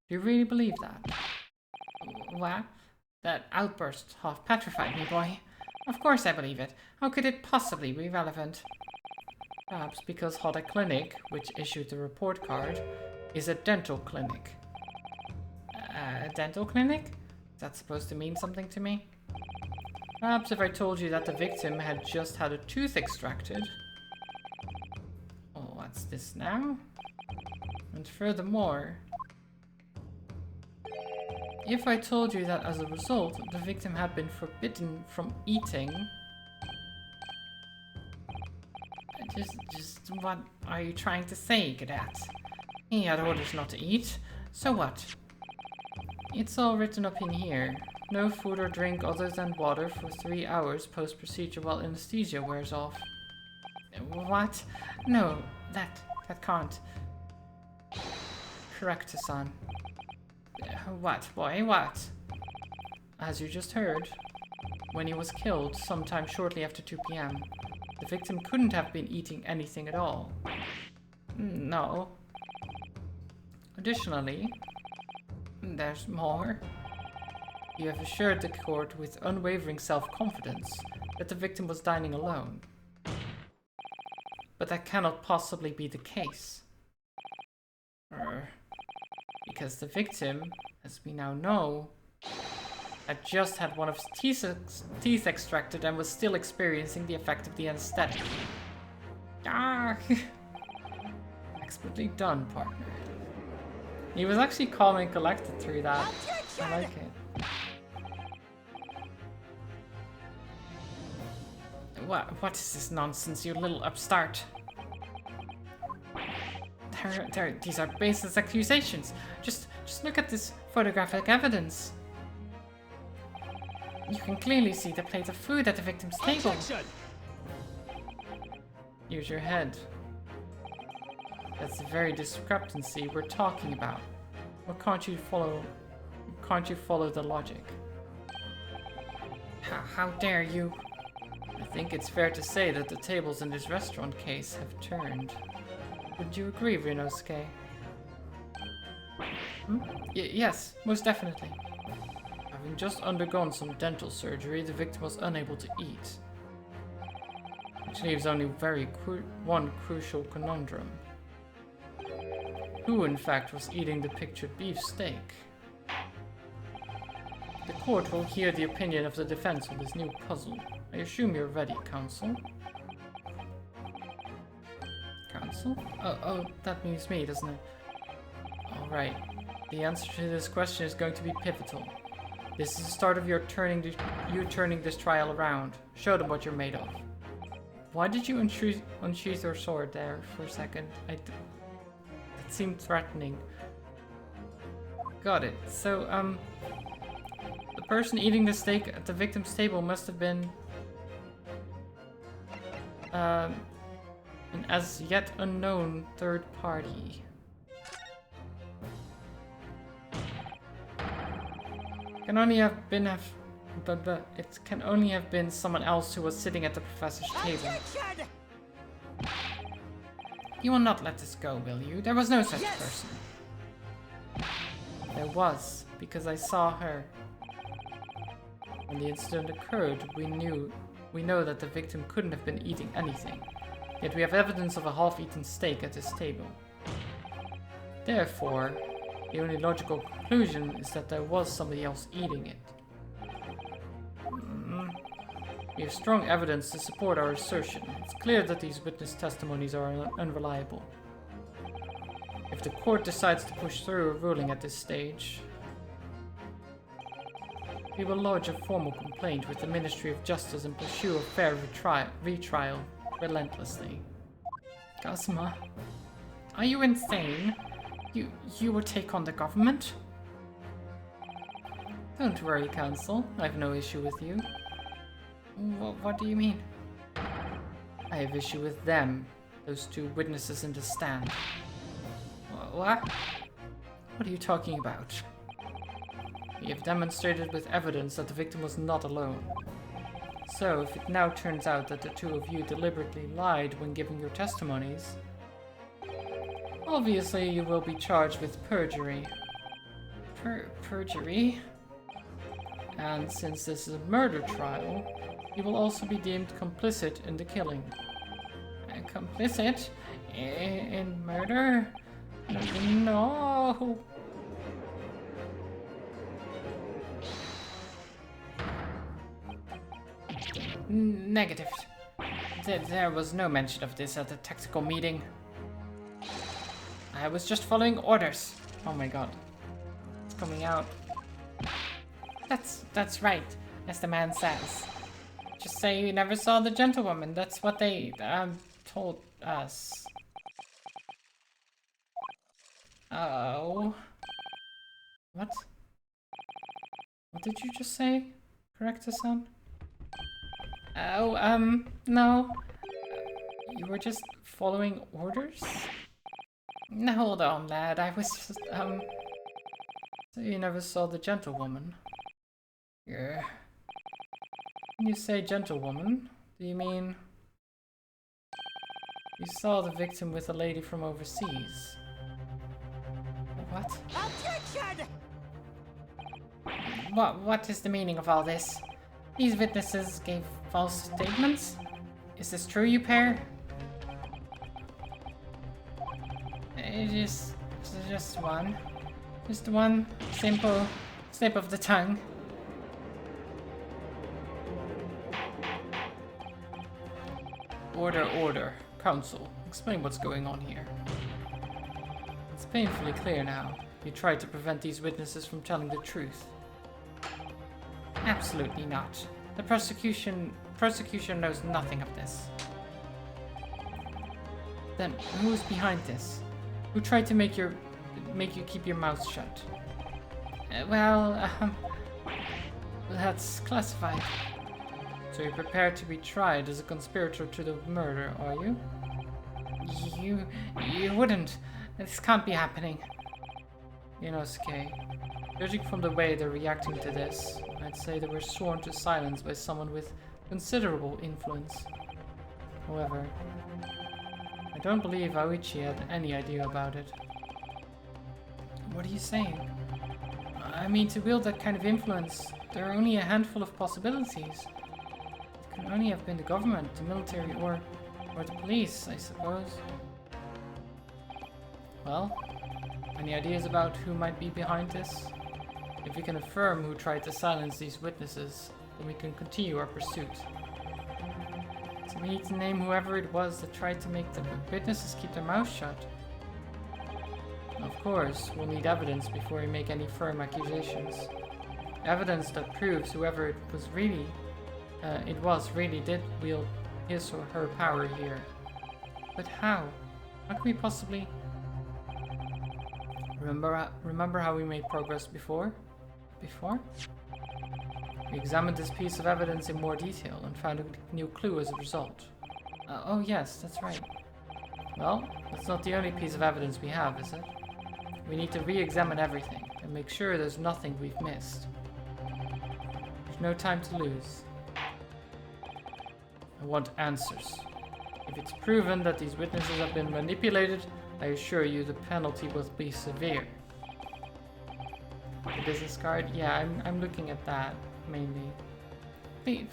Do you really believe that? What? That outburst half petrified me, boy. Of course I believe it. How could it possibly be relevant? Perhaps because Hoda Clinic, which issued the report card, is a dental clinic. A dental clinic? Is that supposed to mean something to me? Perhaps if I told you that the victim had just had a tooth extracted. Oh, what's this now? And furthermore, if I told you that as a result, the victim had been forbidden from eating... Just what are you trying to say, cadet? He had orders not to eat, so what? It's all written up in here. No food or drink other than water for 3 hours post-procedure while anesthesia wears off. What? No, that can't. Correct-san. What, boy, what? As you just heard, when he was killed sometime shortly after 2 p.m., the victim couldn't have been eating anything at all. No. Additionally, there's more. You have assured the court with unwavering self-confidence that the victim was dining alone. But that cannot possibly be the case. Because the victim, as we now know, had just had one of his teeth extracted and was still experiencing the effect of the anesthetic. Ah! Expertly done, partner. He was actually calm and collected through that. I like it. What is this nonsense, you little upstart? These are baseless accusations. Just look at this photographic evidence. You can clearly see the plate of food at the victim's table. Use your head. That's the very discrepancy we're talking about. Or can't you follow the logic? How dare you? I think it's fair to say that the tables in this restaurant case have turned. Would you agree, Ryunosuke? Yes, most definitely. Having just undergone some dental surgery, the victim was unable to eat. Which leaves only one crucial conundrum. Who, in fact, was eating the pictured beef steak? The court will hear the opinion of the defense on this new puzzle. I assume you're ready, counsel. Counsel? Oh, that means me, doesn't it? Alright. The answer to this question is going to be pivotal. This is the start of you turning this trial around. Show them what you're made of. Why did you unsheath your sword there for a second? That seemed threatening. Got it. So, the person eating the steak at the victim's table must have been an as yet unknown third party. Can only have been it can only have been someone else who was sitting at the professor's table. You will not let this go, will you? There was no such person. There was, because I saw her. When the incident occurred, we know that the victim couldn't have been eating anything. Yet we have evidence of a half-eaten steak at this table. Therefore, the only logical conclusion is that there was somebody else eating it. We have strong evidence to support our assertion. It's clear that these witness testimonies are unreliable. If the court decides to push through a ruling at this stage, we will lodge a formal complaint with the Ministry of Justice and pursue a fair retrial relentlessly. Kazuma, are you insane? You will take on the government? Don't worry, Counsel. I have no issue with you. What do you mean? I have issue with them, those two witnesses in the stand. What? What are you talking about? We have demonstrated with evidence that the victim was not alone. So, if it now turns out that the two of you deliberately lied when giving your testimonies, obviously you will be charged with perjury. Perjury? And since this is a murder trial, you will also be deemed complicit in the killing. Complicit? In murder? No! Negative. There was no mention of this at the tactical meeting. I was just following orders. Oh my god. It's coming out. That's right, as the man says. Just say you never saw the gentlewoman. That's what they told us. Oh. What? What did you just say? Correct-a-san? Oh, no. You were just following orders? No, hold on, lad. I was just, So you never saw the gentlewoman? Yeah. When you say gentlewoman, do you mean you saw the victim with a lady from overseas? What? Objection! What is the meaning of all this? These witnesses gave false statements? Is this true, you pair? It's just one. Just one simple slip of the tongue. Order. Counsel, explain what's going on here. It's painfully clear now. You tried to prevent these witnesses from telling the truth. Absolutely not. The prosecution knows nothing of this. Then who is behind this? Who tried to make you keep your mouth shut? That's classified. So you're prepared to be tried as a conspirator to the murder, are you? You wouldn't. This can't be happening. Ryunosuke, judging from the way they're reacting to this, I'd say they were sworn to silence by someone with considerable influence. However, I don't believe Aoichi had any idea about it. What are you saying? I mean, to wield that kind of influence, there are only a handful of possibilities. It could only have been the government, the military, or the police, I suppose. Well, any ideas about who might be behind this? If we can affirm who tried to silence these witnesses, then we can continue our pursuit. So we need to name whoever it was that tried to make the witnesses keep their mouths shut. Of course, we'll need evidence before we make any firm accusations. Evidence that proves whoever it really did wield his or her power here. But how? How can we possibly... Remember how we made progress before? We examined this piece of evidence in more detail and found a new clue as a result. Oh yes, that's right. Well, that's not the only piece of evidence we have, is it? We need to re-examine everything and make sure there's nothing we've missed. There's no time to lose. I want answers. If it's proven that these witnesses have been manipulated, I assure you the penalty will be severe. The business card? Yeah, I'm looking at that, mainly.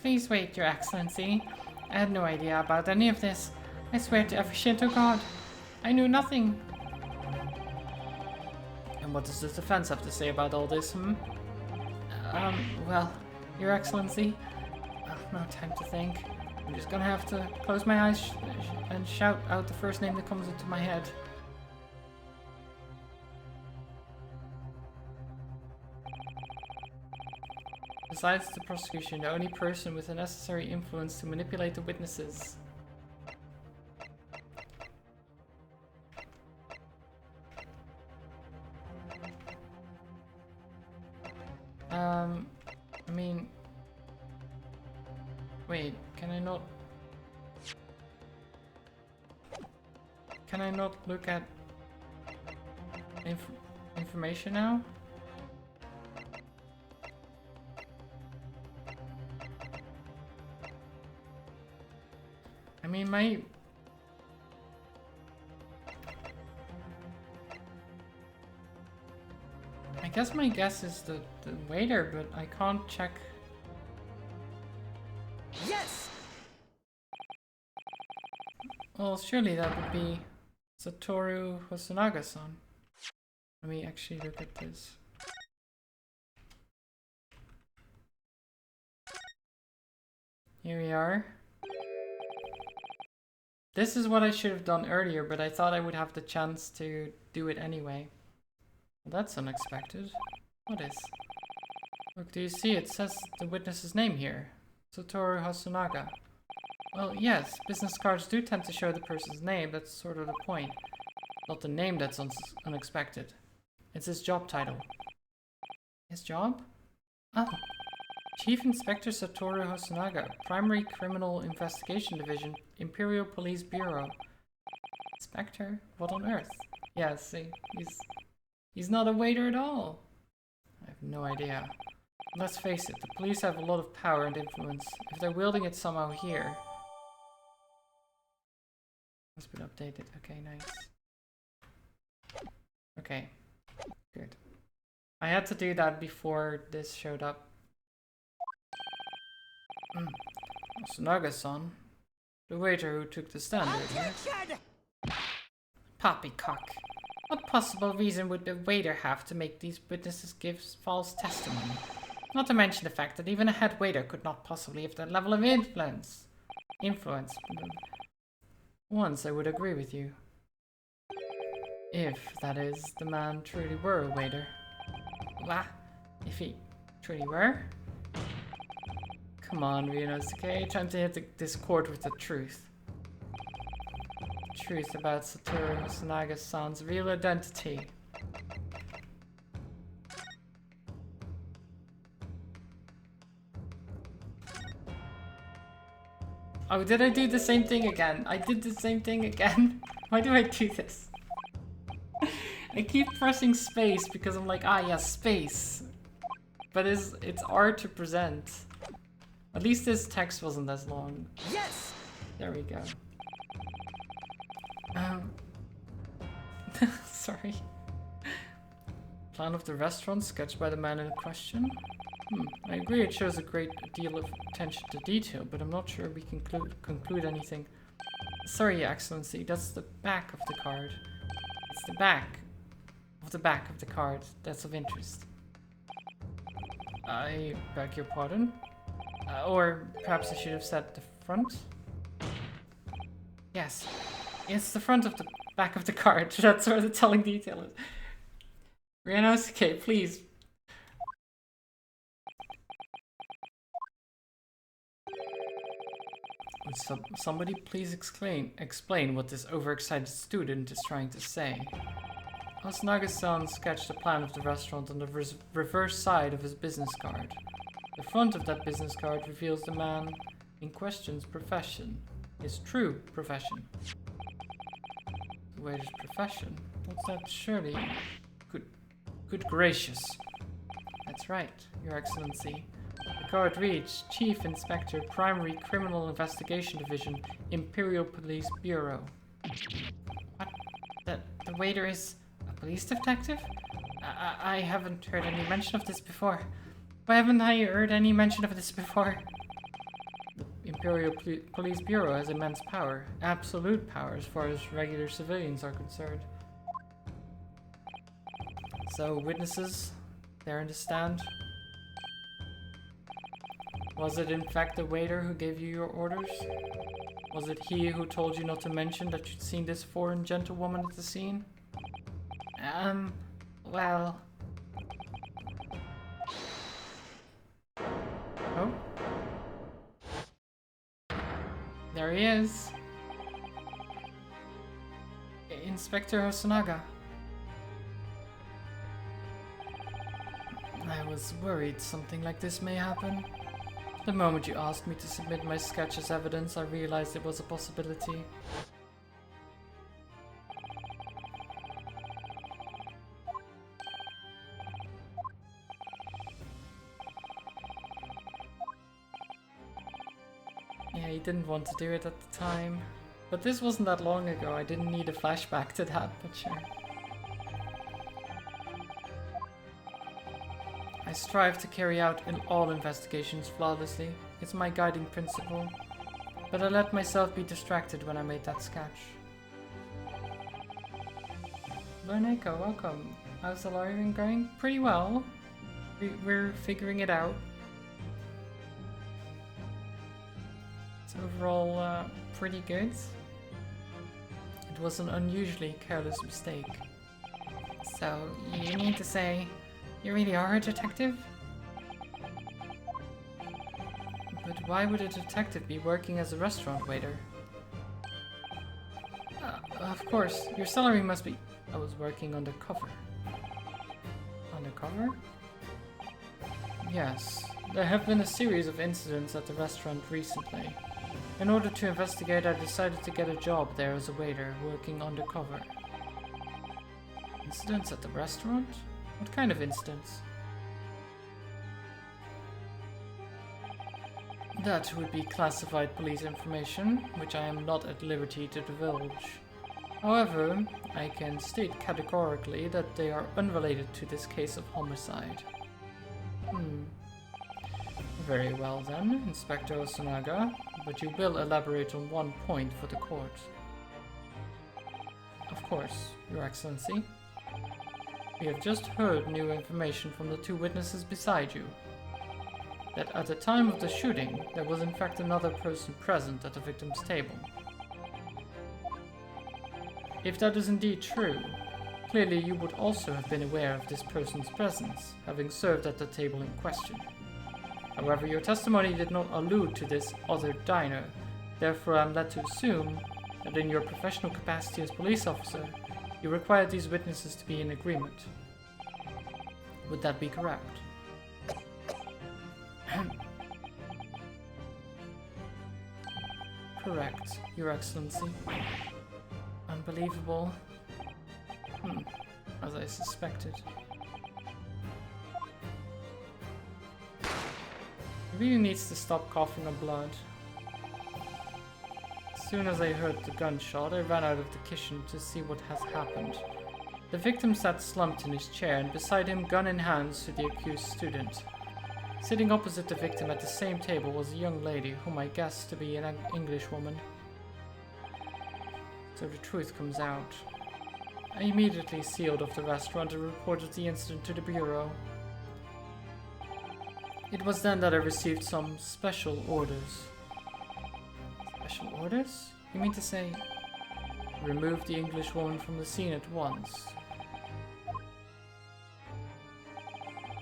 Please wait, Your Excellency. I had no idea about any of this. I swear to every Shinto god. I knew nothing. And what does the defense have to say about all this, well, Your Excellency, no time to think. I'm just gonna have to close my eyes and shout out the first name that comes into my head. Besides the prosecution, the only person with the necessary influence to manipulate the witnesses. I mean... Wait, can I not look at information now? I mean, I guess my guess is the waiter, but I can't check. Yes! Well, surely that would be Satoru Hosonaga-san. Let me actually look at this. Here we are. This is what I should have done earlier, but I thought I would have the chance to do it anyway. Well, that's unexpected. What is? Look, do you see? It says the witness's name here. Satoru Hosonaga. Well, yes, business cards do tend to show the person's name. That's sort of the point. Not the name that's unexpected. It's his job title. His job? Oh. Chief Inspector Satoru Hosonaga, Primary Criminal Investigation Division, Imperial Police Bureau. Inspector? What on earth? Yeah, see, he's not a waiter at all. I have no idea. Let's face it, the police have a lot of power and influence. If they're wielding it somehow here... It's been updated. Okay, nice. Okay, good. I had to do that before this showed up. Hosonaga-san, the waiter who took the stand earlier. Poppycock. What possible reason would the waiter have to make these witnesses give false testimony? Not to mention the fact that even a head waiter could not possibly have that level of influence. Once I would agree with you. If, that is, the man truly were a waiter. What? If he truly were? Come on, Ryunosuke, trying to hit this chord with the truth. Truth about Satoru Hosonaga-san's real identity. Oh, did I do the same thing again? I did the same thing again? Why do I do this? I keep pressing space because I'm like, ah yes, space. But it's R to present. At least this text wasn't as long. Yes! There we go. Sorry. Plan of the restaurant sketched by the man in question? I agree it shows a great deal of attention to detail, but I'm not sure we can conclude anything. Sorry, Your Excellency, that's the back of the card. It's the back of the card that's of interest. I beg your pardon? Or perhaps I should have said the front? Yes, it's the front of the back of the card. That's where the telling detail is. Ryanosuke, please. Would somebody please explain what this overexcited student is trying to say? Osunaga-san sketched a plan of the restaurant on the reverse side of his business card. The front of that business card reveals the man in question's profession. His true profession. The waiter's profession? What's that? Surely. Good gracious. That's right, Your Excellency. The card reads, Chief Inspector, Primary Criminal Investigation Division, Imperial Police Bureau. What? The waiter is a police detective? I haven't heard any mention of this before. Why haven't I heard any mention of this before? The Imperial Police Bureau has immense power. Absolute power as far as regular civilians are concerned. So, witnesses, they're in the stand. Was it in fact the waiter who gave you your orders? Was it he who told you not to mention that you'd seen this foreign gentlewoman at the scene? Well... Oh? There he is. Inspector Osunaga. I was worried something like this may happen. The moment you asked me to submit my sketch as evidence, I realized it was a possibility. Yeah, he didn't want to do it at the time. But this wasn't that long ago, I didn't need a flashback to that, but sure. I strive to carry out in all investigations flawlessly. It's my guiding principle. But I let myself be distracted when I made that sketch. Lorneko, welcome. How's the lawyering going? Pretty well. We're figuring it out. It's overall pretty good. It was an unusually careless mistake. So, you mean to say you really are a detective? But why would a detective be working as a restaurant waiter? Of course, your salary must be... I was working undercover. Undercover? Yes, there have been a series of incidents at the restaurant recently. In order to investigate, I decided to get a job there as a waiter, working undercover. Incidents at the restaurant? What kind of incidents? That would be classified police information, which I am not at liberty to divulge. However, I can state categorically that they are unrelated to this case of homicide. Very well then, Inspector Osunaga, but you will elaborate on one point for the court. Of course, Your Excellency. We have just heard new information from the two witnesses beside you. That at the time of the shooting, there was in fact another person present at the victim's table. If that is indeed true, clearly you would also have been aware of this person's presence, having served at the table in question. However, your testimony did not allude to this other diner, therefore I am led to assume that in your professional capacity as police officer, you required these witnesses to be in agreement. Would that be correct? Correct, Your Excellency. Unbelievable. As I suspected. really needs to stop coughing up blood. As soon as I heard the gunshot, I ran out of the kitchen to see what has happened. The victim sat slumped in his chair, and beside him, gun in hand, stood the accused student. Sitting opposite the victim at the same table was a young lady, whom I guessed to be an English woman. So the truth comes out. I immediately sealed off the restaurant and reported the incident to the bureau. It was then that I received some special orders. Special orders? You mean to say, remove the English woman from the scene at once?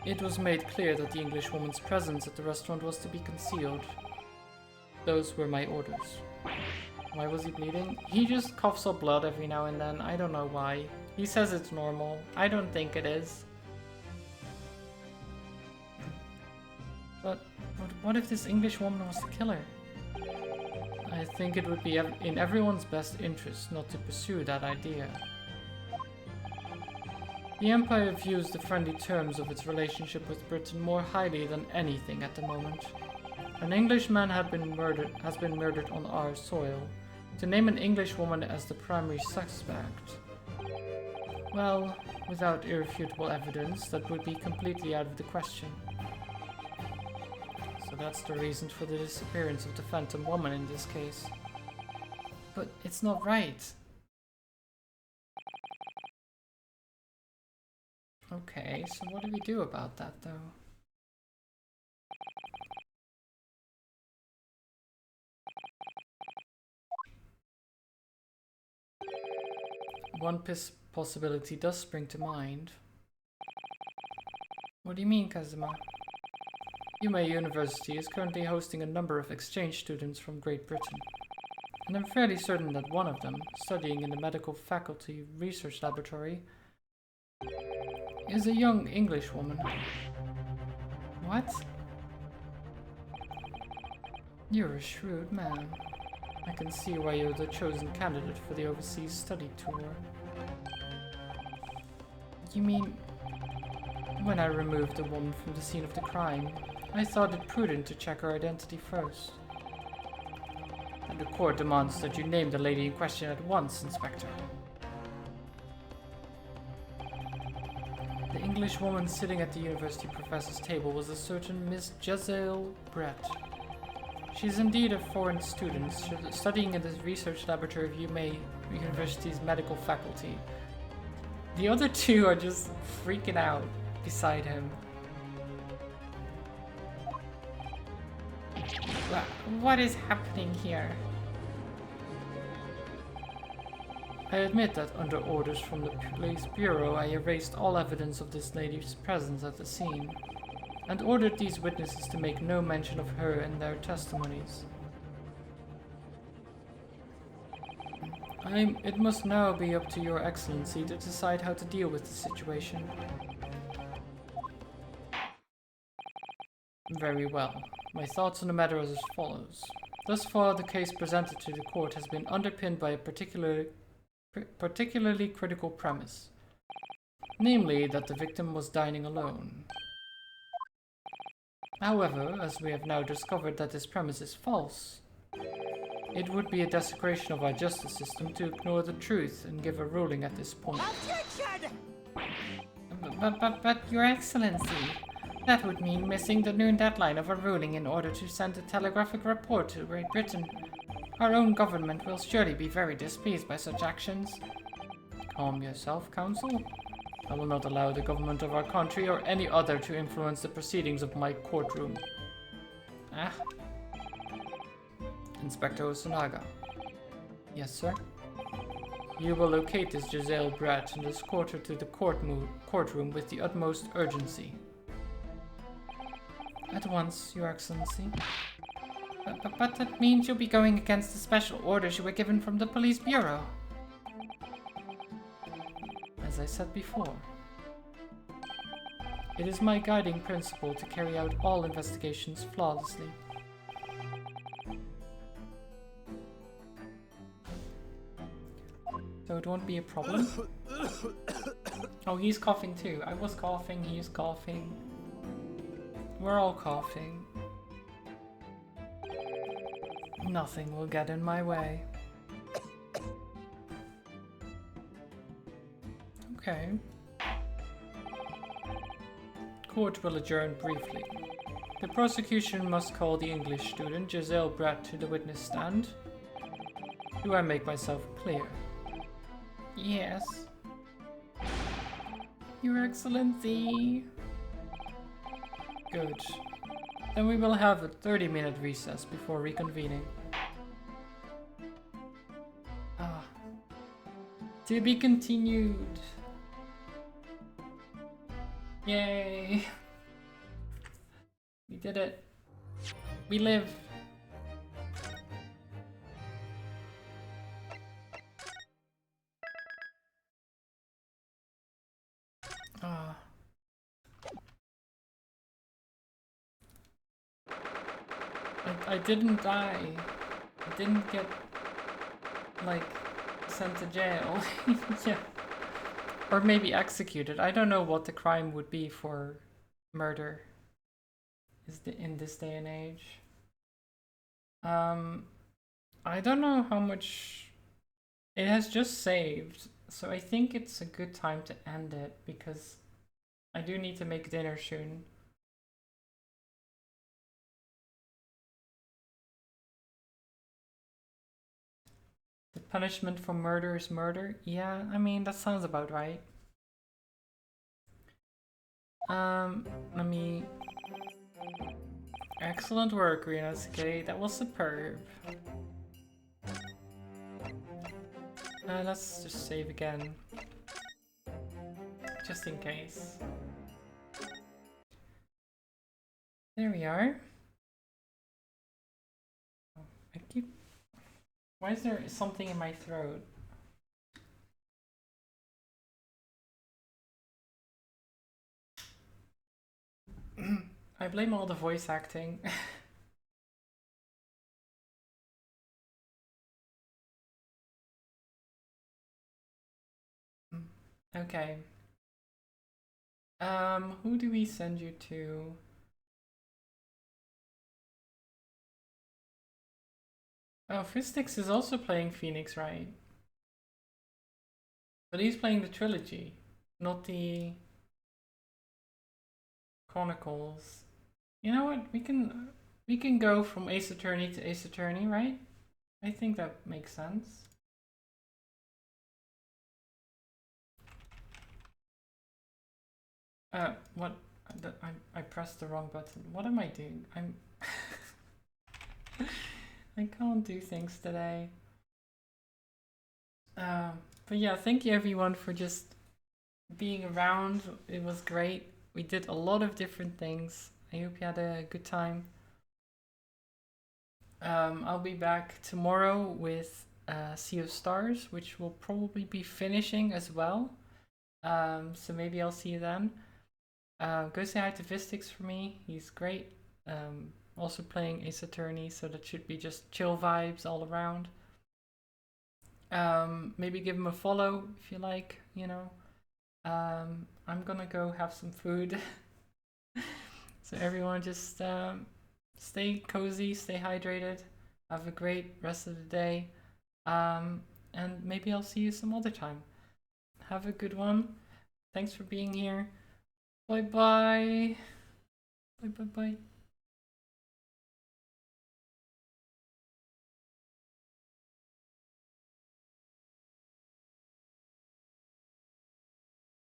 It was made clear that the English woman's presence at the restaurant was to be concealed. Those were my orders. Why was he bleeding? He just coughs up blood every now and then. I don't know why. He says it's normal. I don't think it is. But what if this English woman was the killer? I think it would be in everyone's best interest not to pursue that idea. The Empire views the friendly terms of its relationship with Britain more highly than anything at the moment. An Englishman has been murdered on our soil. To name an English woman as the primary suspect, well, without irrefutable evidence, that would be completely out of the question. So that's the reason for the disappearance of the Phantom Woman in this case. But it's not right. Okay, so what do we do about that, though? One possibility does spring to mind. What do you mean, Kazuma? Yume University is currently hosting a number of exchange students from Great Britain, and I'm fairly certain that one of them, studying in the medical faculty research laboratory, is a young English woman. What? You're a shrewd man. I can see why you're the chosen candidate for the overseas study tour. You mean, when I removed the woman from the scene of the crime, I thought it prudent to check her identity first. And the court demands that you name the lady in question at once, Inspector. The English woman sitting at the university professor's table was a certain Miss Giselle Brett. She is indeed a foreign student, studying in the research laboratory of Yume University's medical faculty. The other two are just freaking out beside him. What is happening here? I admit that under orders from the police bureau, I erased all evidence of this lady's presence at the scene, and ordered these witnesses to make no mention of her in their testimonies. It must now be up to Your Excellency to decide how to deal with the situation. Very well. My thoughts on the matter are as follows. Thus far, the case presented to the court has been underpinned by a particularly critical premise, namely that the victim was dining alone. However, as we have now discovered that this premise is false, it would be a desecration of our justice system to ignore the truth and give a ruling at this point. But Your Excellency, that would mean missing the noon deadline of a ruling in order to send a telegraphic report to Great Britain. Our own government will surely be very displeased by such actions. Calm yourself, Counsel. I will not allow the government of our country or any other to influence the proceedings of my courtroom. Ah. Inspector Osanaga. Yes, sir? You will locate this Giselle Brett and escort her to the courtroom with the utmost urgency. At once, Your Excellency. But that means you'll be going against the special orders you were given from the police bureau. As I said before, it is my guiding principle to carry out all investigations flawlessly. So it won't be a problem. Oh, he's coughing too. I was coughing, he's coughing. We're all coughing. Nothing will get in my way. Okay. Court will adjourn briefly. The prosecution must call the English student Giselle Brett to the witness stand. Do I make myself clear? Yes. Your Excellency. Good. Then we will have a 30-minute recess before reconvening. Ah. To be continued. Yay. We did it. We live. Ah. I didn't die. I didn't get, like, sent to jail. Yeah. Or maybe executed. I don't know what the crime would be for murder in this day and age. I don't know how much... It has just saved, so I think it's a good time to end it, because I do need to make dinner soon. The punishment for murder is murder? Yeah, I mean, that sounds about right. Let me... Excellent work, Ryunosuke. That was superb. Let's just save again. Just in case. There we are. I keep... Why is there something in my throat? I blame all the voice acting. Okay. Who do we send you to? Oh, Fistix is also playing Phoenix, right? But he's playing the trilogy, not the Chronicles. You know what? We can go from Ace Attorney to Ace Attorney, right? I think that makes sense. What? I pressed the wrong button. What am I doing? I can't do things today. But yeah, thank you everyone for just being around. It was great. We did a lot of different things. I hope you had a good time. I'll be back tomorrow with Sea of Stars, which will probably be finishing as well. So maybe I'll see you then. Go say hi to Vistix for me. He's great. Also playing Ace Attorney, so that should be just chill vibes all around. Maybe give him a follow if you like, you know. I'm gonna go have some food. So everyone just stay cozy, stay hydrated, have a great rest of the day, and maybe I'll see you some other time. Have a good one. Thanks for being here. Bye bye. Bye bye bye.